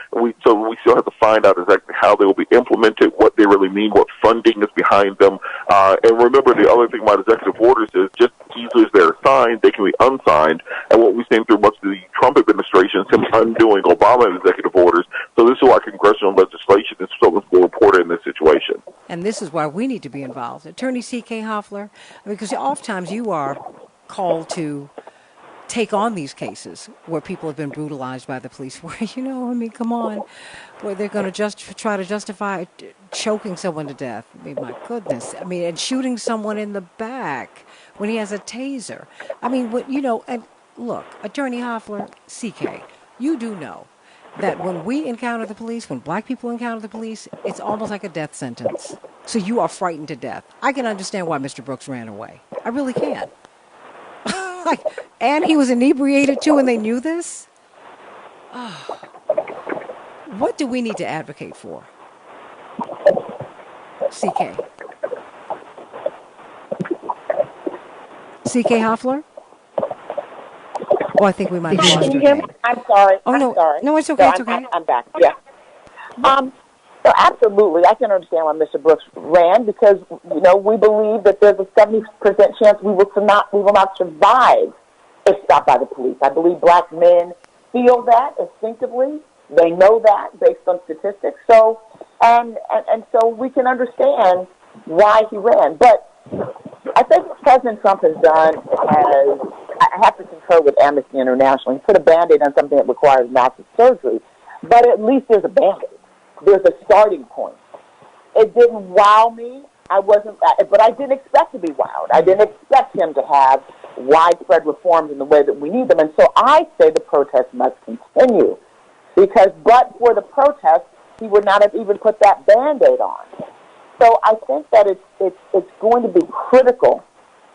So we still have to find out exactly how they will be implemented, what they really mean, what funding is behind them. And remember, the other thing about executive orders is just easily as they're signed, they can be unsigned. And what we've seen through much of the Trump administration is him undoing Obama executive orders. So this is why congressional legislation is so much more important in this situation. And this is why we need to be involved. Attorney C.K. Hoffler, because oftentimes you are called to take on these cases where people have been brutalized by the police, where, come on, where they're going to just try to justify choking someone to death. My goodness. And shooting someone in the back when he has a taser. And look, Attorney Hoffler, CK, you do know that when we encounter the police, when black people encounter the police, it's almost like a death sentence. So you are frightened to death. I can understand why Mr. Brooks ran away. I really can. And he was inebriated too, and they knew this? Oh. What do we need to advocate for? CK. CK Hoffler? Oh, I think we might have lost Can you her hear me? again. I'm sorry. Oh, no. I'm sorry. No, it's okay. So It's okay. I'm back. Yeah. So absolutely, I can understand why Mr. Brooks ran, because we believe that there's a 70% chance we will not survive if stopped by the police. I believe black men feel that instinctively. They know that based on statistics. So and so we can understand why he ran. But I think what President Trump has done I have to concur with Amnesty International. He put a Band-Aid on something that requires massive surgery, but at least there's a Band-Aid. There's a starting point. It didn't wow me. But I didn't expect to be wowed. I didn't expect him to have widespread reforms in the way that we need them. And so I say the protest must continue, because but for the protest, he would not have even put that Band-Aid on. So I think that it's going to be critical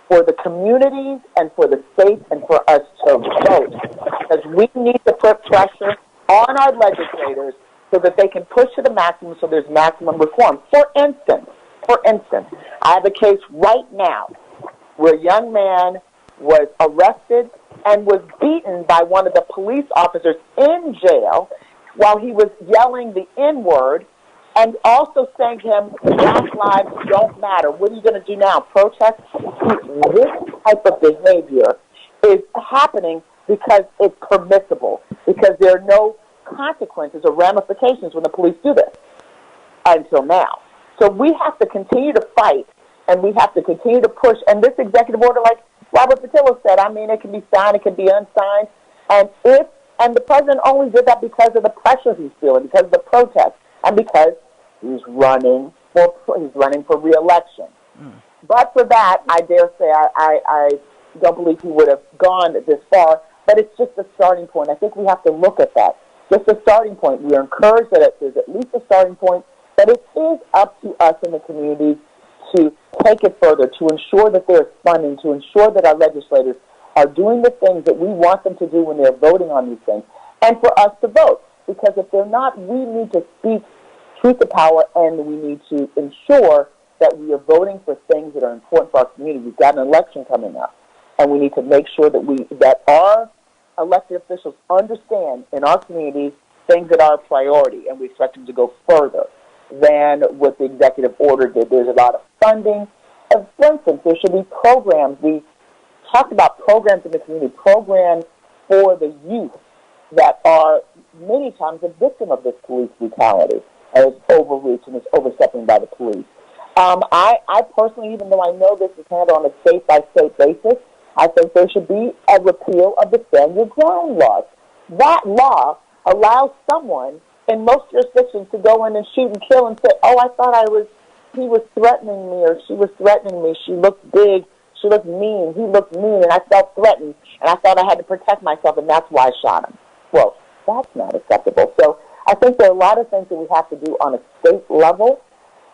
for the communities and for the states and for us to vote, because we need to put pressure on our legislators so that they can push to the maximum so there's maximum reform. For instance, I have a case right now where a young man was arrested and was beaten by one of the police officers in jail while he was yelling the N-word and also saying to him, Black lives don't matter. What are you going to do now? Protest? This type of behavior is happening because it's permissible, because there are no consequences or ramifications when the police do this until now. So we have to continue to fight, and we have to continue to push. And this executive order, like Robert Patillo said, it can be signed, it can be unsigned. And the president only did that because of the pressure he's feeling, because of the protest, and because he's running for re-election. But for that, I dare say I don't believe he would have gone this far. But it's just a starting point. I think we have to look at that. Just a starting point. We are encouraged that there's at least a starting point, but it is up to us in the community to take it further, to ensure that there's funding, to ensure that our legislators are doing the things that we want them to do when they're voting on these things, and for us to vote. Because if they're not, we need to speak truth to power, and we need to ensure that we are voting for things that are important for our community. We've got an election coming up, and we need to make sure that our elected officials understand in our communities things that are a priority, and we expect them to go further than what the executive order did. There's a lot of funding. For instance, there should be programs. We talked about programs in the community, programs for the youth that are many times a victim of this police brutality and its overreach and its overstepping by the police. I personally, even though I know this is handled on a state-by-state basis, I think there should be a repeal of the stand your ground laws. That law allows someone in most jurisdictions to go in and shoot and kill and say, oh, I thought he was threatening me or she was threatening me. She looked big. She looked mean. He looked mean, and I felt threatened, and I thought I had to protect myself, and that's why I shot him. Well, that's not acceptable. So I think there are a lot of things that we have to do on a state level,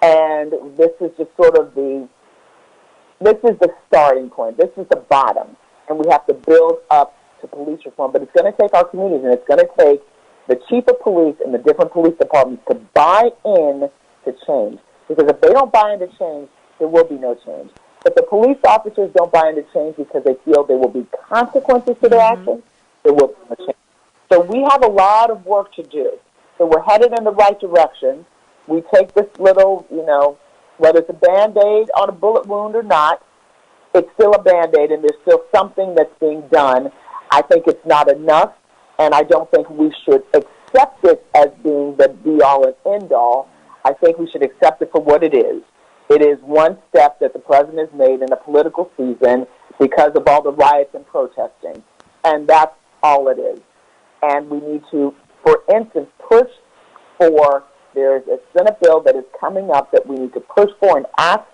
and this is just sort of this is the starting point. This is the bottom, and we have to build up to police reform. But it's going to take our communities, and it's going to take the chief of police and the different police departments to buy in to change. Because if they don't buy into change, there will be no change. If the police officers don't buy into change because they feel there will be consequences to their actions, there will be no change. So we have a lot of work to do. So we're headed in the right direction. We take this little, whether it's a Band-Aid on a bullet wound or not, it's still a Band-Aid, and there's still something that's being done. I think it's not enough, and I don't think we should accept it as being the be-all and end-all. I think we should accept it for what it is. It is one step that the president has made in a political season because of all the riots and protesting, and that's all it is. And we need to, for instance, push for, there's a Senate bill that is coming up that we need to push for and ask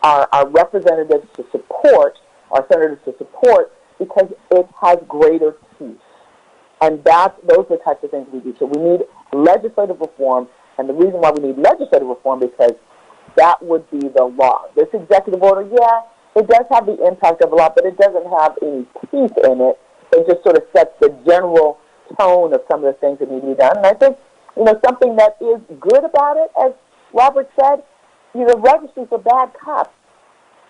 our representatives to support, our senators to support, because it has greater teeth. And those are the types of things we do. So we need legislative reform, and the reason why we need legislative reform because that would be the law. This executive order, it does have the impact of a law, but it doesn't have any teeth in it. It just sort of sets the general tone of some of the things that need to be done. And I think, something that is good about it, as Robert said, registry for bad cops.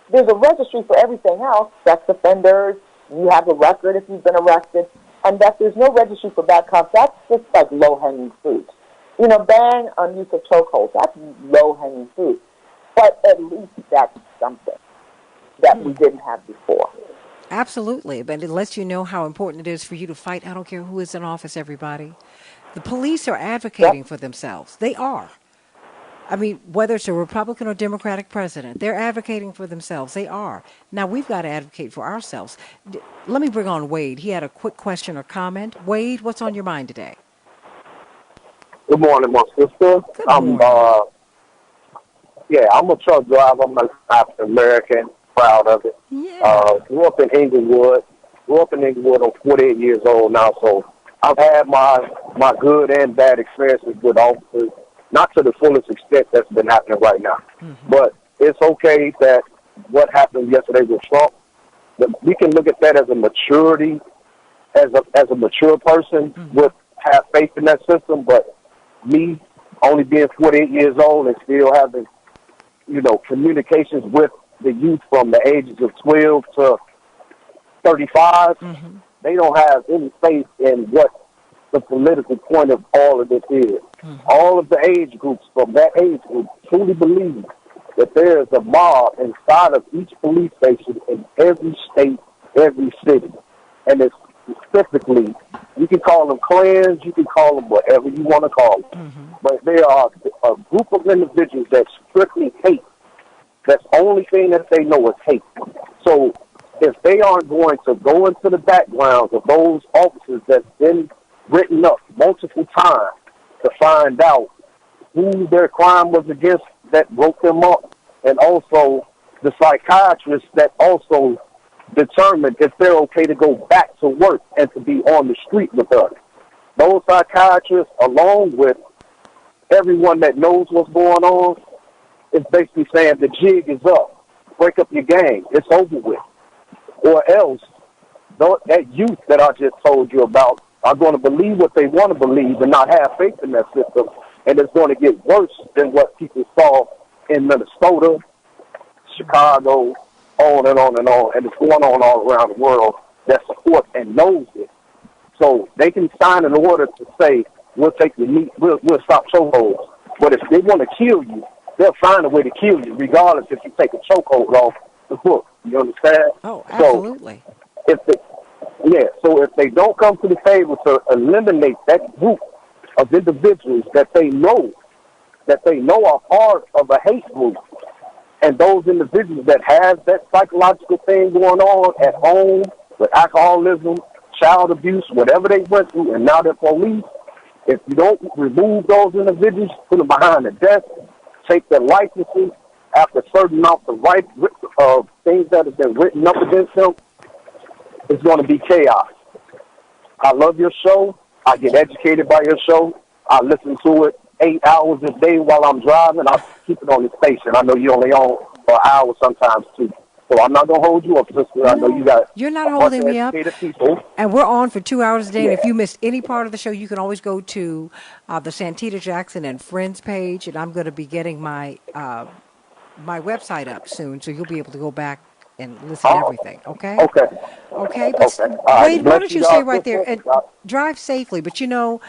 There's a registry for everything else, sex offenders, you have a record if you've been arrested, and that there's no registry for bad cops, that's just like low-hanging fruit. Ban on use of chokeholds, that's low-hanging fruit. But at least that's something that we didn't have before. Absolutely. But it lets you know how important it is for you to fight. I don't care who is in office, everybody. The police are advocating for themselves. They are. I mean, whether it's a Republican or Democratic president, they're advocating for themselves. They are. Now, we've got to advocate for ourselves. Let me bring on Wade. He had a quick question or comment. Wade, what's on your mind today? Good morning, my sister. Good morning. I'm a truck driver. I'm an African American. Proud of it. Yeah. Grew up in Inglewood. I'm 48 years old now, so I've had my good and bad experiences with officers. Not to the fullest extent that's been happening right now. Mm-hmm. But it's okay that what happened yesterday with Trump, that we can look at that as a maturity, as a mature person would have faith in that system. But me, only being 48 years old and still having, communications with the youth from the ages of 12 to 35, they don't have any faith in what the political point of all of this is. All of the age groups from that age group truly believe that there is a mob inside of each police station in every state, every city. And it's specifically, you can call them clans, you can call them whatever you want to call them. But they are a group of individuals that strictly hate. That's the only thing that they know is hate. So if they aren't going to go into the backgrounds of those officers that's been written up multiple times to find out who their crime was against that broke them up, and also the psychiatrists that also determined if they're okay to go back to work and to be on the street with us. Those psychiatrists, along with everyone that knows what's going on, is basically saying the jig is up. Break up your gang. It's over with. Or else, that youth that I just told you about are going to believe what they want to believe and not have faith in that system, and it's going to get worse than what people saw in Minnesota, Chicago, on and on and on, and it's going on all around the world that supports and knows it. So they can sign an order to say, we'll take the meat, we'll stop chokeholds. But if they want to kill you, they'll find a way to kill you, regardless if you take a chokehold off the hook. You understand? Oh, absolutely. So Yeah, so if they don't come to the table to eliminate that group of individuals that they know are part of a hate group, and those individuals that have that psychological thing going on at home with alcoholism, child abuse, whatever they went through, and now they're police, if you don't remove those individuals, put them behind the desk, take their licenses after a certain amount of things that have been written up against them, it's going to be chaos. I love your show. I get educated by your show. I listen to it 8 hours a day while I'm driving. I keep it on the station. I know you only on for an hour sometimes too. So I'm not going to hold you up, sister. I know you got You're not a holding bunch me of up. educated people. And we're on for 2 hours a day. And Yeah. if you missed any part of the show, you can always go to the Santita Jackson and Friends page. And I'm going to be getting my my website up soon, so you'll be able to go back and listen to everything. Okay. Okay. Okay. But Okay. All right. Wade, why Bless don't you, you stay y'all, right there sister. and drive safely? But you know,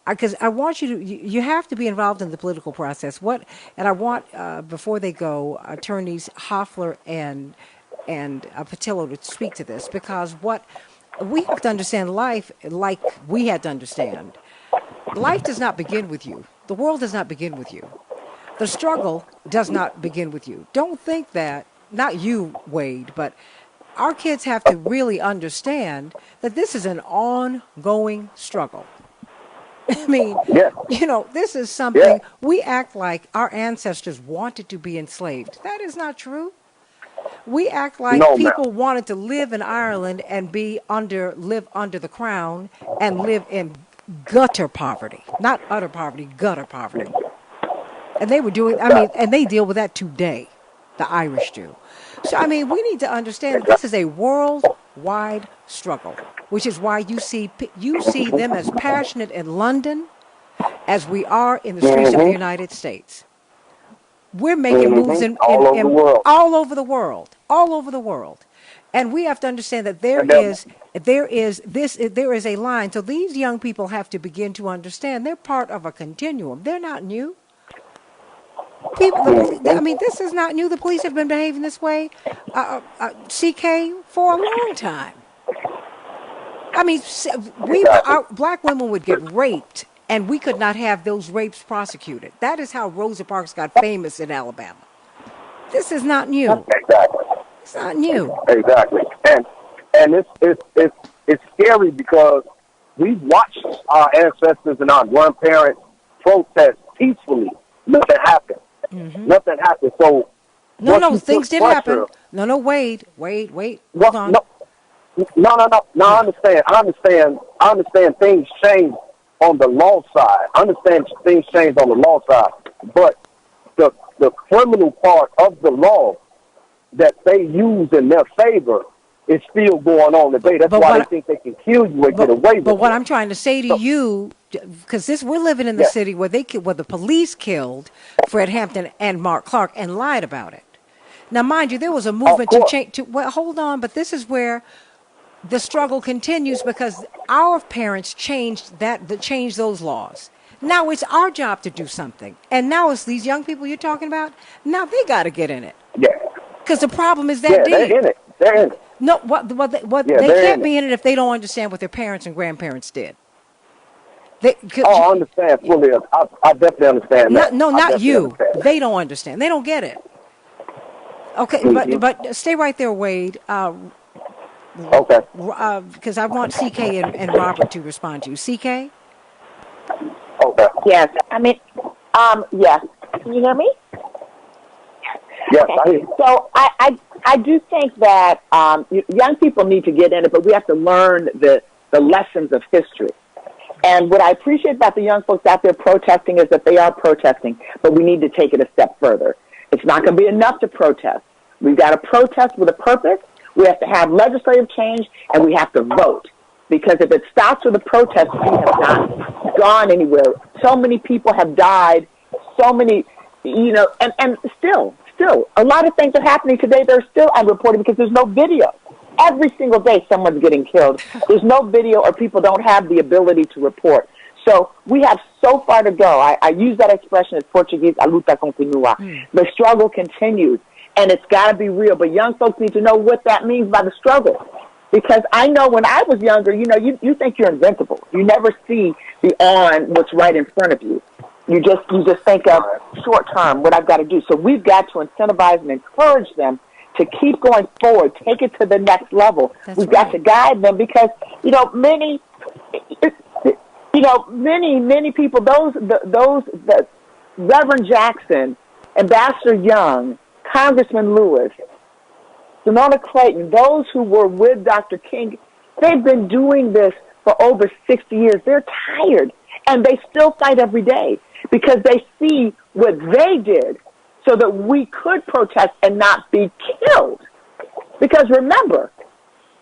because I want you to, you have to be involved in the political process. And I want before they go, attorneys Hoffler and Patillo to speak to this, because what we have to understand life like we had to understand. Life does not begin with you. The world does not begin with you. The struggle does not begin with you. Don't think that, not you, Wade, but our kids have to really understand that this is an ongoing struggle. I mean, Yeah. you know, this is something we act like our ancestors wanted to be enslaved. That is not true. We act like No, ma'am. people wanted to live in Ireland and live under the crown and live in gutter poverty, not utter poverty, gutter poverty. And they were doing, I mean, and they deal with that today, the Irish do. So, I mean, we need to understand that this is a worldwide struggle, which is why you see them as passionate in London as we are in the streets of the United States. We're making moves all over the world. all over the world, all over the world. And we have to understand that there is a line. So these young people have to begin to understand they're part of a continuum. They're not new. I mean, this is not new. The police have been behaving this way, CK, for a long time. I mean, our black women would get raped, and we could not have those rapes prosecuted. That is how Rosa Parks got famous in Alabama. This is not new. Exactly. It's not new. Exactly. And it's scary because we watched our ancestors and our grandparents protest peacefully. Nothing happened. Nothing happened. So things did happen. No, wait. Hold on. No. I understand things change on the law side. I understand things change on the law side. But the criminal part of the law that they use in their favor is still going on today. That's why they think they can kill you and get away with it. But what I'm trying to say to you, because we're living in the city where the police killed Fred Hampton and Mark Clark and lied about it. Now, mind you, there was a movement to change. Well, hold on, but this is where the struggle continues because our parents changed those laws. Now it's our job to do something, and now it's these young people you're talking about. Now they got to get in it. Yeah. Because the problem is that deep. They're in it. No, they can't be in it if they don't understand what their parents and grandparents did. I understand fully. I definitely understand that. Not you. They don't understand. They don't get it. Okay, but stay right there, Wade. Okay. Because I want CK and Robert to respond to you. CK? Okay. Yes. I mean, yes. Can you hear me? Yes, okay. I hear you. So I do think that young people need to get in it, but we have to learn the lessons of history. And what I appreciate about the young folks out there protesting is that they are protesting, but we need to take it a step further. It's not going to be enough to protest. We've got to protest with a purpose. We have to have legislative change, and we have to vote. Because if it stops with a protest, we have not gone anywhere. So many people have died. So many, and still, a lot of things are happening today. They're still unreported because there's no video. Every single day someone's getting killed. There's no video or people don't have the ability to report. So we have so far to go. I use that expression as Portuguese, a luta continua. The struggle continues, and it's got to be real. But young folks need to know what that means by the struggle. Because I know when I was younger, you think you're invincible. You never see beyond what's right in front of you. You just think of short term, what I've got to do. So we've got to incentivize and encourage them to keep going forward, take it to the next level. We've got to guide them because, many people, the Reverend Jackson, Ambassador Young, Congressman Lewis, Sonona Clayton, those who were with Dr. King, they've been doing this for over 60 years. They're tired, and they still fight every day because they see what they did so that we could protest and not be killed. Because remember,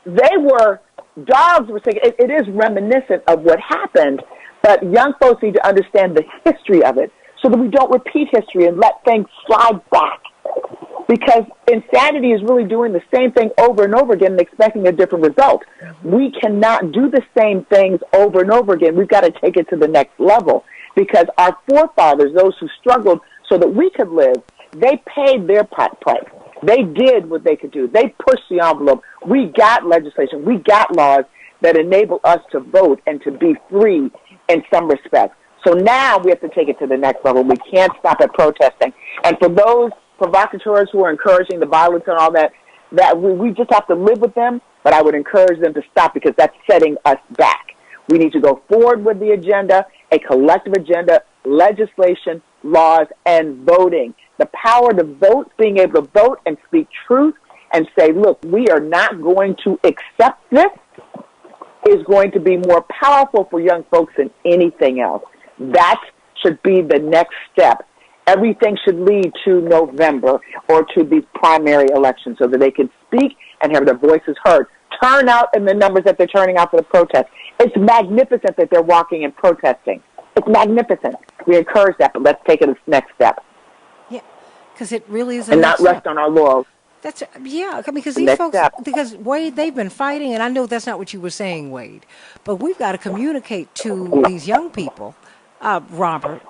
dogs were saying, it is reminiscent of what happened, but young folks need to understand the history of it so that we don't repeat history and let things slide back. Because insanity is really doing the same thing over and over again and expecting a different result. We cannot do the same things over and over again. We've got to take it to the next level because our forefathers, those who struggled so that we could live, they paid their price. They did what they could do. They pushed the envelope. We got legislation. We got laws that enable us to vote and to be free in some respects. So now we have to take it to the next level. We can't stop at protesting. And for those provocateurs who are encouraging the violence and all that we just have to live with them, but I would encourage them to stop because that's setting us back. We need to go forward with the agenda, a collective agenda, legislation, laws, and voting. The power to vote, being able to vote and speak truth and say, look, we are not going to accept this, is going to be more powerful for young folks than anything else. That should be the next step. Everything should lead to November or to these primary elections so that they can speak and have their voices heard. Turn out in the numbers that they're turning out for the protest. It's magnificent that they're walking and protesting. It's magnificent. We encourage that, but let's take it to the next step. Yeah, because it really is a and next not rest step. on our laurels. Because The these next folks, step. because Wade, they've been fighting, and I know that's not what you were saying, Wade, but we've got to communicate to these young people, Robert,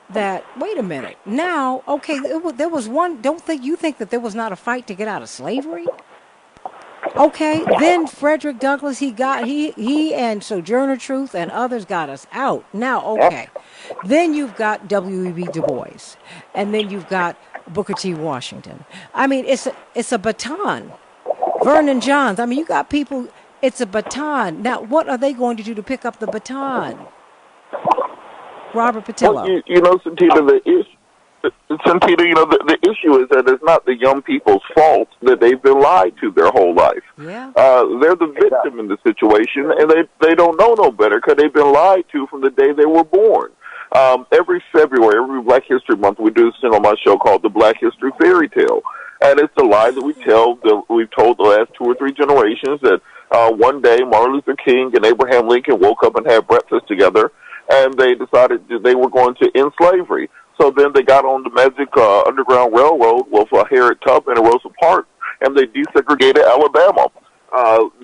that, wait a minute, now, okay, there was one, you think that there was not a fight to get out of slavery? Okay, then Frederick Douglass, he and Sojourner Truth and others got us out. Now, okay, then you've got W.E.B. Du Bois, and then you've got Booker T. Washington. I mean, it's a baton. Vernon Johns. I mean, you got people. It's a baton. Now, what are they going to do to pick up the baton? Robert Patillo. Well, Santita, the issue is that it's not the young people's fault that they've been lied to their whole life. Yeah. They're the victim in the situation, and they don't know no better because they've been lied to from the day they were born. Every February, every Black History Month, we do this thing on my show called the Black History Fairy Tale. And it's a lie that we've told the last 2 or 3 generations that one day Martin Luther King and Abraham Lincoln woke up and had breakfast together, and they decided that they were going to end slavery. So then they got on the Magic Underground Railroad with Harriet Tubman and Rosa Parks, and they desegregated Alabama.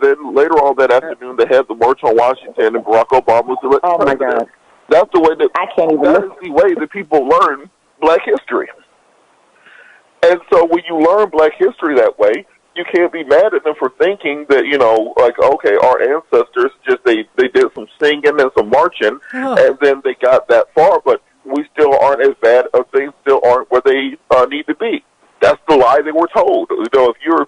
Then later on that afternoon, they had the March on Washington, and Barack Obama was elected Oh, my president. God. That's the way that I can't even that is the way that people learn Black history. And so when you learn Black history that way, you can't be mad at them for thinking that, okay, our ancestors they did some singing and some marching, and then they got that far, but we still aren't as bad, or things still aren't where they need to be. That's the lie they were told. If you're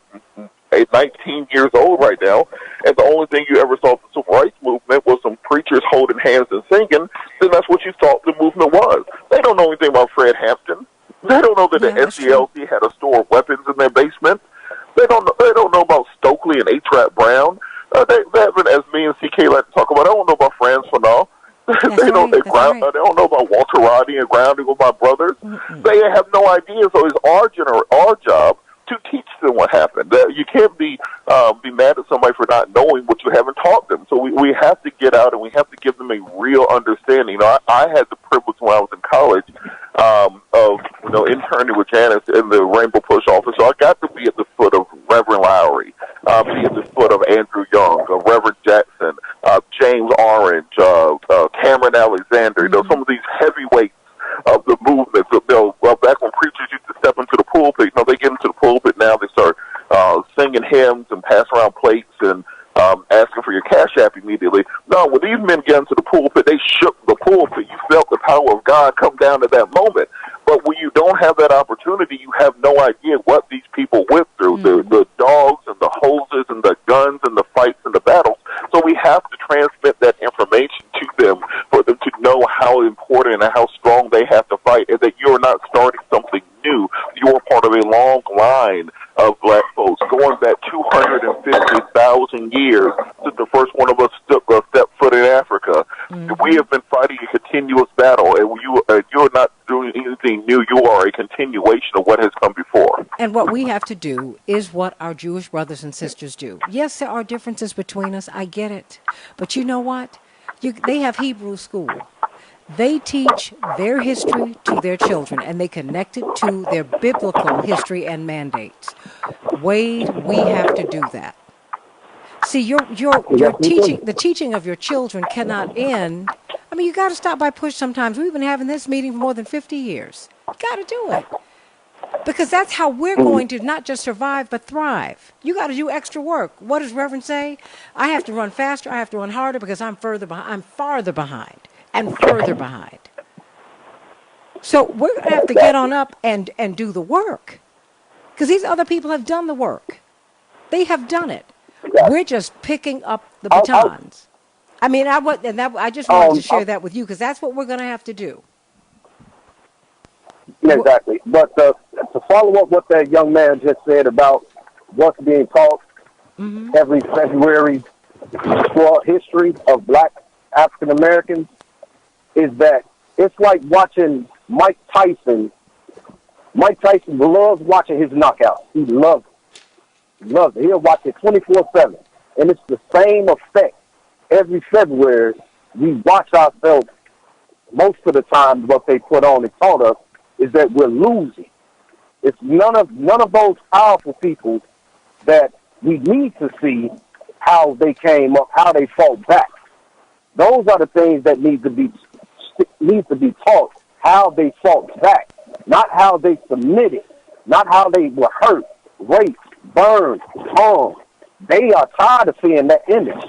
19 years old right now, and the only thing you ever saw the civil rights movement was some preachers holding hands and singing, then that's what you thought the movement was. They don't know anything about Fred Hampton. They don't know that the SCLC had a store of weapons in their basement. They don't know about Stokely and A-Trap Brown. They haven't, as me and CK like to talk about, they don't know about Franz Fanon. They don't know about Walter Rodney and Grounding with My Brothers. They have no idea. So it's our job to teach them what happened. You can't be mad at somebody for not knowing what you haven't taught them. So we have to get out and we have to give them a real understanding. I had the privilege when I was in college of interning with Janice in the Rainbow Push office. So I got to be at the foot of Reverend Lowry, be at the foot of Andrew Young, Reverend Jackson, James Orange, Cameron Alexander. Some of these heavyweights of the movement. Back when preachers used to step into the pulpit, they get into the pulpit now. They start singing hymns and pass around plates and your Cash App immediately. No, when these men get into the pulpit, they shook the pulpit. You felt the power of God come down at that moment. But when you don't have that opportunity, you have no idea what these people went through, the dogs and the hoses and the guns and the fights and the battles. So we have to transmit that information to them for them to know how important and how strong they have to fight, and that you're not starting something new. You're part of a long line of black folks going back 250,000 years since the first one of us stepped foot in Africa. We have been fighting a continuous battle, and you're not doing anything new. You are a continuation of what has come before. And what we have to do is what our Jewish brothers and sisters do. Yes, there are differences between us. I get it. But you know what? They have Hebrew school. They teach their history to their children, and they connect it to their biblical history and mandates. Wade, we have to do that. See, your teaching, the teaching of your children cannot end. I mean, you got to stop by push sometimes. We've been having this meeting for more than 50 years. You got to do it. Because that's how we're going to not just survive, but thrive. You got to do extra work. What does Reverend say? I have to run faster. I have to run harder because I'm further behind. I'm farther behind and further behind. So we're going to have to get on up and do the work. Because these other people have done the work. They have done it. We're just picking up the batons. I mean, I just wanted to share that with you because that's what we're going to have to do. Yeah, exactly. But to follow up what that young man just said about what's being taught every February for history of black African Americans is that it's like watching Mike Tyson. Mike Tyson loves watching his knockouts. He loves it. He loves it. He'll watch it 24/7. And it's the same effect every February. We watch ourselves most of the time. What they put on and taught us is that we're losing. It's none of those powerful people that we need to see how they came up, how they fought back. Those are the things that need to be taught, how they fought back, not how they submitted, not how they were hurt, raped, burned, hung. They are tired of seeing that image.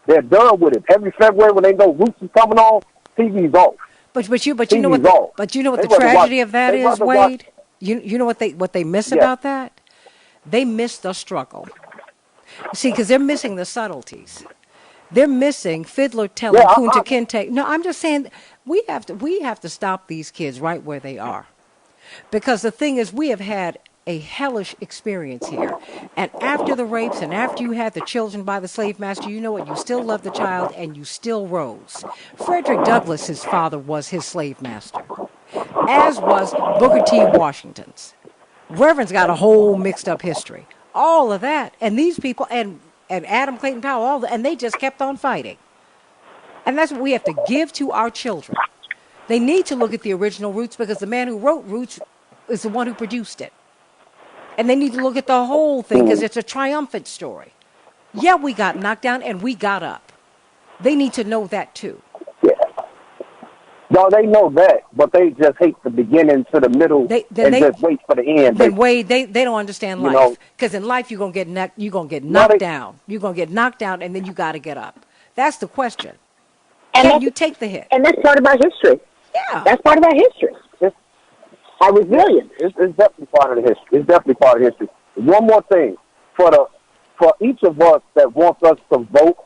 They're done with it. Every February when they know Roots is coming on, TV's off. But you know what the tragedy of that is, Wade? You know what they miss about that? They miss the struggle. See, because they're missing the subtleties. They're missing fiddler telling Kunta Kinte. No, I'm just saying we have to stop these kids right where they are. Because the thing is, we have had a hellish experience here. And after the rapes and after you had the children by the slave master, you know what? You still loved the child and you still rose. Frederick Douglass, his father, was his slave master, as was Booker T. Washington's. Reverend's got a whole mixed up history. All of that. And these people, and Adam Clayton Powell, and they just kept on fighting. And that's what we have to give to our children. They need to look at the original Roots because the man who wrote Roots is the one who produced it. And they need to look at the whole thing because it's a triumphant story. Yeah, we got knocked down and we got up. They need to know that too. Yeah. No, they know that, but they just hate the beginning to the middle just wait for the end. Then Wade, they don't understand life. Because in life you're gonna get knocked down. You're gonna get knocked down and then you gotta get up. That's the question. Can you take the hit? And that's part of our history. Yeah. That's part of our history. Our resilience. It's definitely part of the history. It's definitely part of history. One more thing. For each of us that wants us to vote,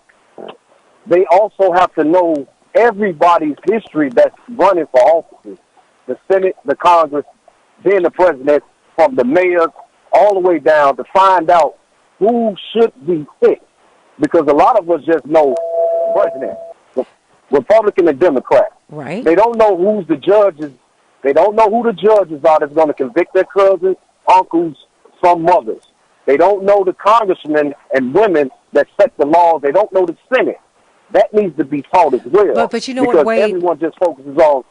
they also have to know everybody's history that's running for offices. The Senate, the Congress, then the president, from the mayors all the way down to find out who should be picked. Because a lot of us just know president, Republican and Democrat. Right. They don't know who's the judges. They don't know who the judges are that's going to convict their cousins, uncles, some mothers. They don't know the congressmen and women that set the laws. They don't know the Senate. That needs to be taught as well. But you know what, Wade? Because everyone just focuses on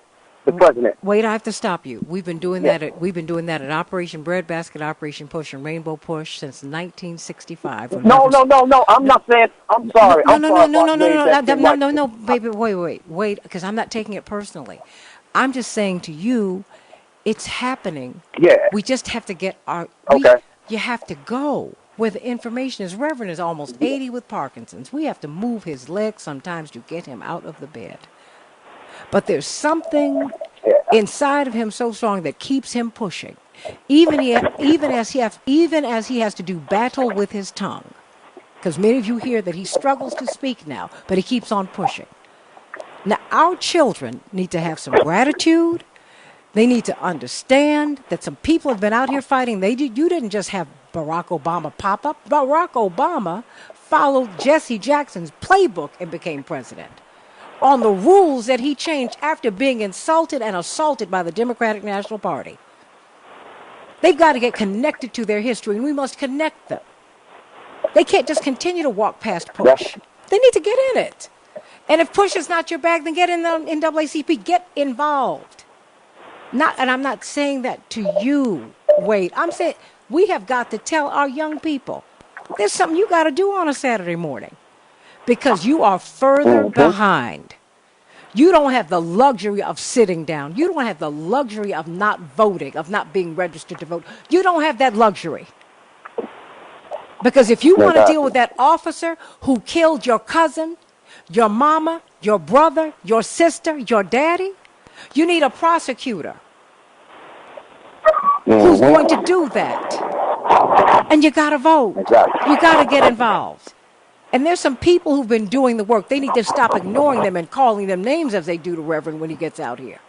the president. Wade, I have to stop you. We've been doing that at Operation Breadbasket, Operation Push, and Rainbow Push since 1965. No. I'm not saying. I'm sorry. No, baby, wait, because I'm not taking it personally. I'm just saying to you, it's happening. Yeah. We just have to get Okay. You have to go. where the information is. Reverend is almost 80 with Parkinson's. We have to move his legs sometimes to get him out of the bed. But there's something inside of him so strong that keeps him pushing, even as he has to do battle with his tongue. Because many of you hear that he struggles to speak now, but he keeps on pushing. Now, our children need to have some gratitude. They need to understand that some people have been out here fighting. You didn't just have Barack Obama pop up. Barack Obama followed Jesse Jackson's playbook and became president on the rules that he changed after being insulted and assaulted by the Democratic National Party. They've got to get connected to their history, and we must connect them. They can't just continue to walk past Push. They need to get in it. And if Push is not your bag, then get in the NAACP. Get involved. And I'm not saying that to you, Wade. I'm saying we have got to tell our young people there's something you got to do on a Saturday morning because you are further behind. You don't have the luxury of sitting down. You don't have the luxury of not voting, of not being registered to vote. You don't have that luxury. Because if you want to deal with that officer who killed your cousin, your mama, your brother, your sister, your daddy, you need a prosecutor who's going to do that. And you got to vote. You got to get involved. And there's some people who've been doing the work. They need to stop ignoring them and calling them names as they do to Reverend when he gets out here.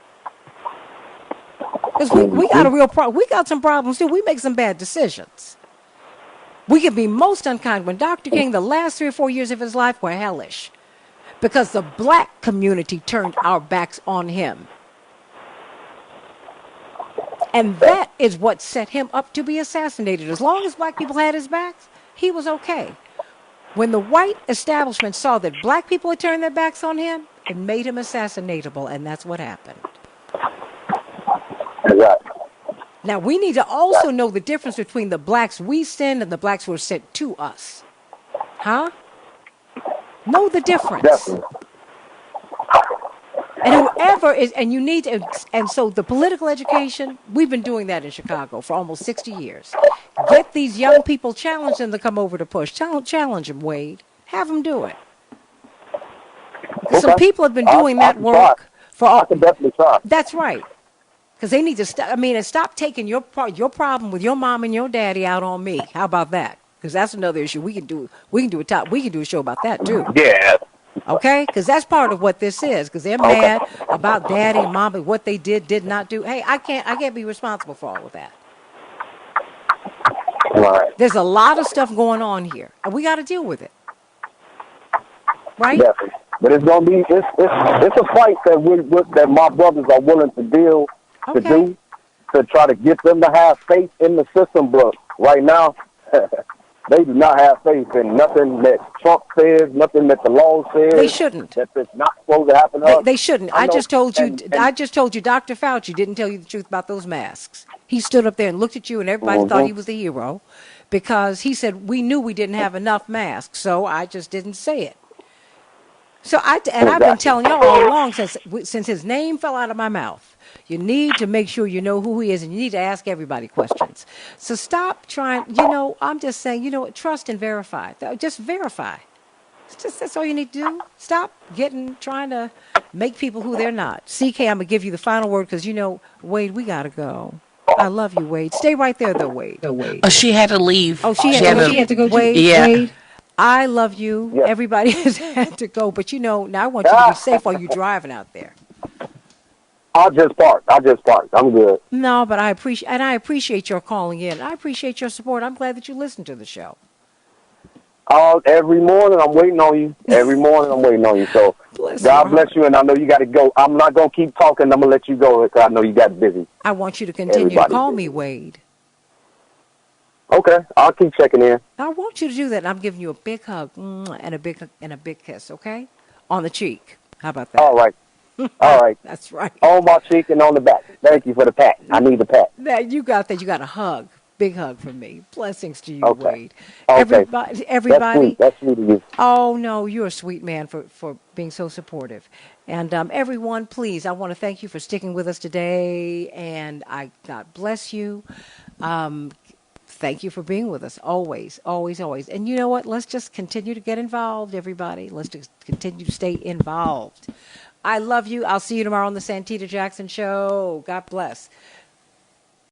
Because we got a real problem. We got some problems too. We make some bad decisions. We can be most unkind. When Dr. King, the last 3 or 4 years of his life were hellish because the black community turned our backs on him. And that is what set him up to be assassinated. As long as black people had his backs, he was okay. When the white establishment saw that black people had turned their backs on him, it made him assassinatable, and that's what happened. Exactly. Now, we need to also know the difference between the blacks we send and the blacks who are sent to us. Huh? Know the difference. Definitely. And whoever is, and you need to, and so the political education, we've been doing that in Chicago for almost 60 years. Get these young people, challenge them to come over to Push. Challenge them, Wade. Have them do it. Okay. Some people have been doing that work for all. I can definitely try. That's right. Because they need to stop. I mean, and stop taking your problem with your mom and your daddy out on me. How about that? Because that's another issue. We can do a show about that too. Yeah. Okay? Because that's part of what this is. Because they're mad about daddy and mom and what they did not do. Hey, I can't be responsible for all of that. Right. There's a lot of stuff going on here, and we got to deal with it. Right? Definitely. But it's gonna be it's a fight that my brothers are willing to do to try to get them to have faith in the system. But right now, they do not have faith in nothing that Trump says, nothing that the law says. They shouldn't. That it's not supposed to happen to us. They shouldn't. I just told you. Dr. Fauci didn't tell you the truth about those masks. He stood up there and looked at you, and everybody thought he was the hero because he said we knew we didn't have enough masks, so I just didn't say it. So I've been telling y'all all along since his name fell out of my mouth. You need to make sure you know who he is, and you need to ask everybody questions. So stop trying. I'm just saying. Trust and verify. Just verify. That's all you need to do. Stop trying to make people who they're not. CK, I'm gonna give you the final word because Wade, we gotta go. I love you, Wade. Stay right there, though, Wade. Oh, she had to leave. Oh, she had to go. Wade, yeah. Wade, I love you. Yeah. Everybody has had to go, but now I want you to be safe while you're driving out there. I just parked. I'm good. No, but I appreciate your calling in. I appreciate your support. I'm glad that you listen to the show. Every morning I'm waiting on you. So God bless you, and I know you got to go. I'm not going to keep talking. I'm going to let you go because I know you got busy. I want you to continue to call me, Wade. Okay, I'll keep checking in. I want you to do that. I'm giving you a big hug and a big kiss, okay? On the cheek. How about that? All right. All right. That's right. On my cheek and on the back. Thank you for the pat. I need the pat. You got that. You got a hug. Big hug from me. Blessings to you, Wade. Okay. Everybody. That's sweet of you. Oh, no, you're a sweet man for being so supportive. And everyone, please, I want to thank you for sticking with us today. And God bless you. Thank you for being with us. Always, always, always. And you know what? Let's just continue to get involved, everybody. Let's just continue to stay involved. I love you. I'll see you tomorrow on the Santita Jackson Show. God bless.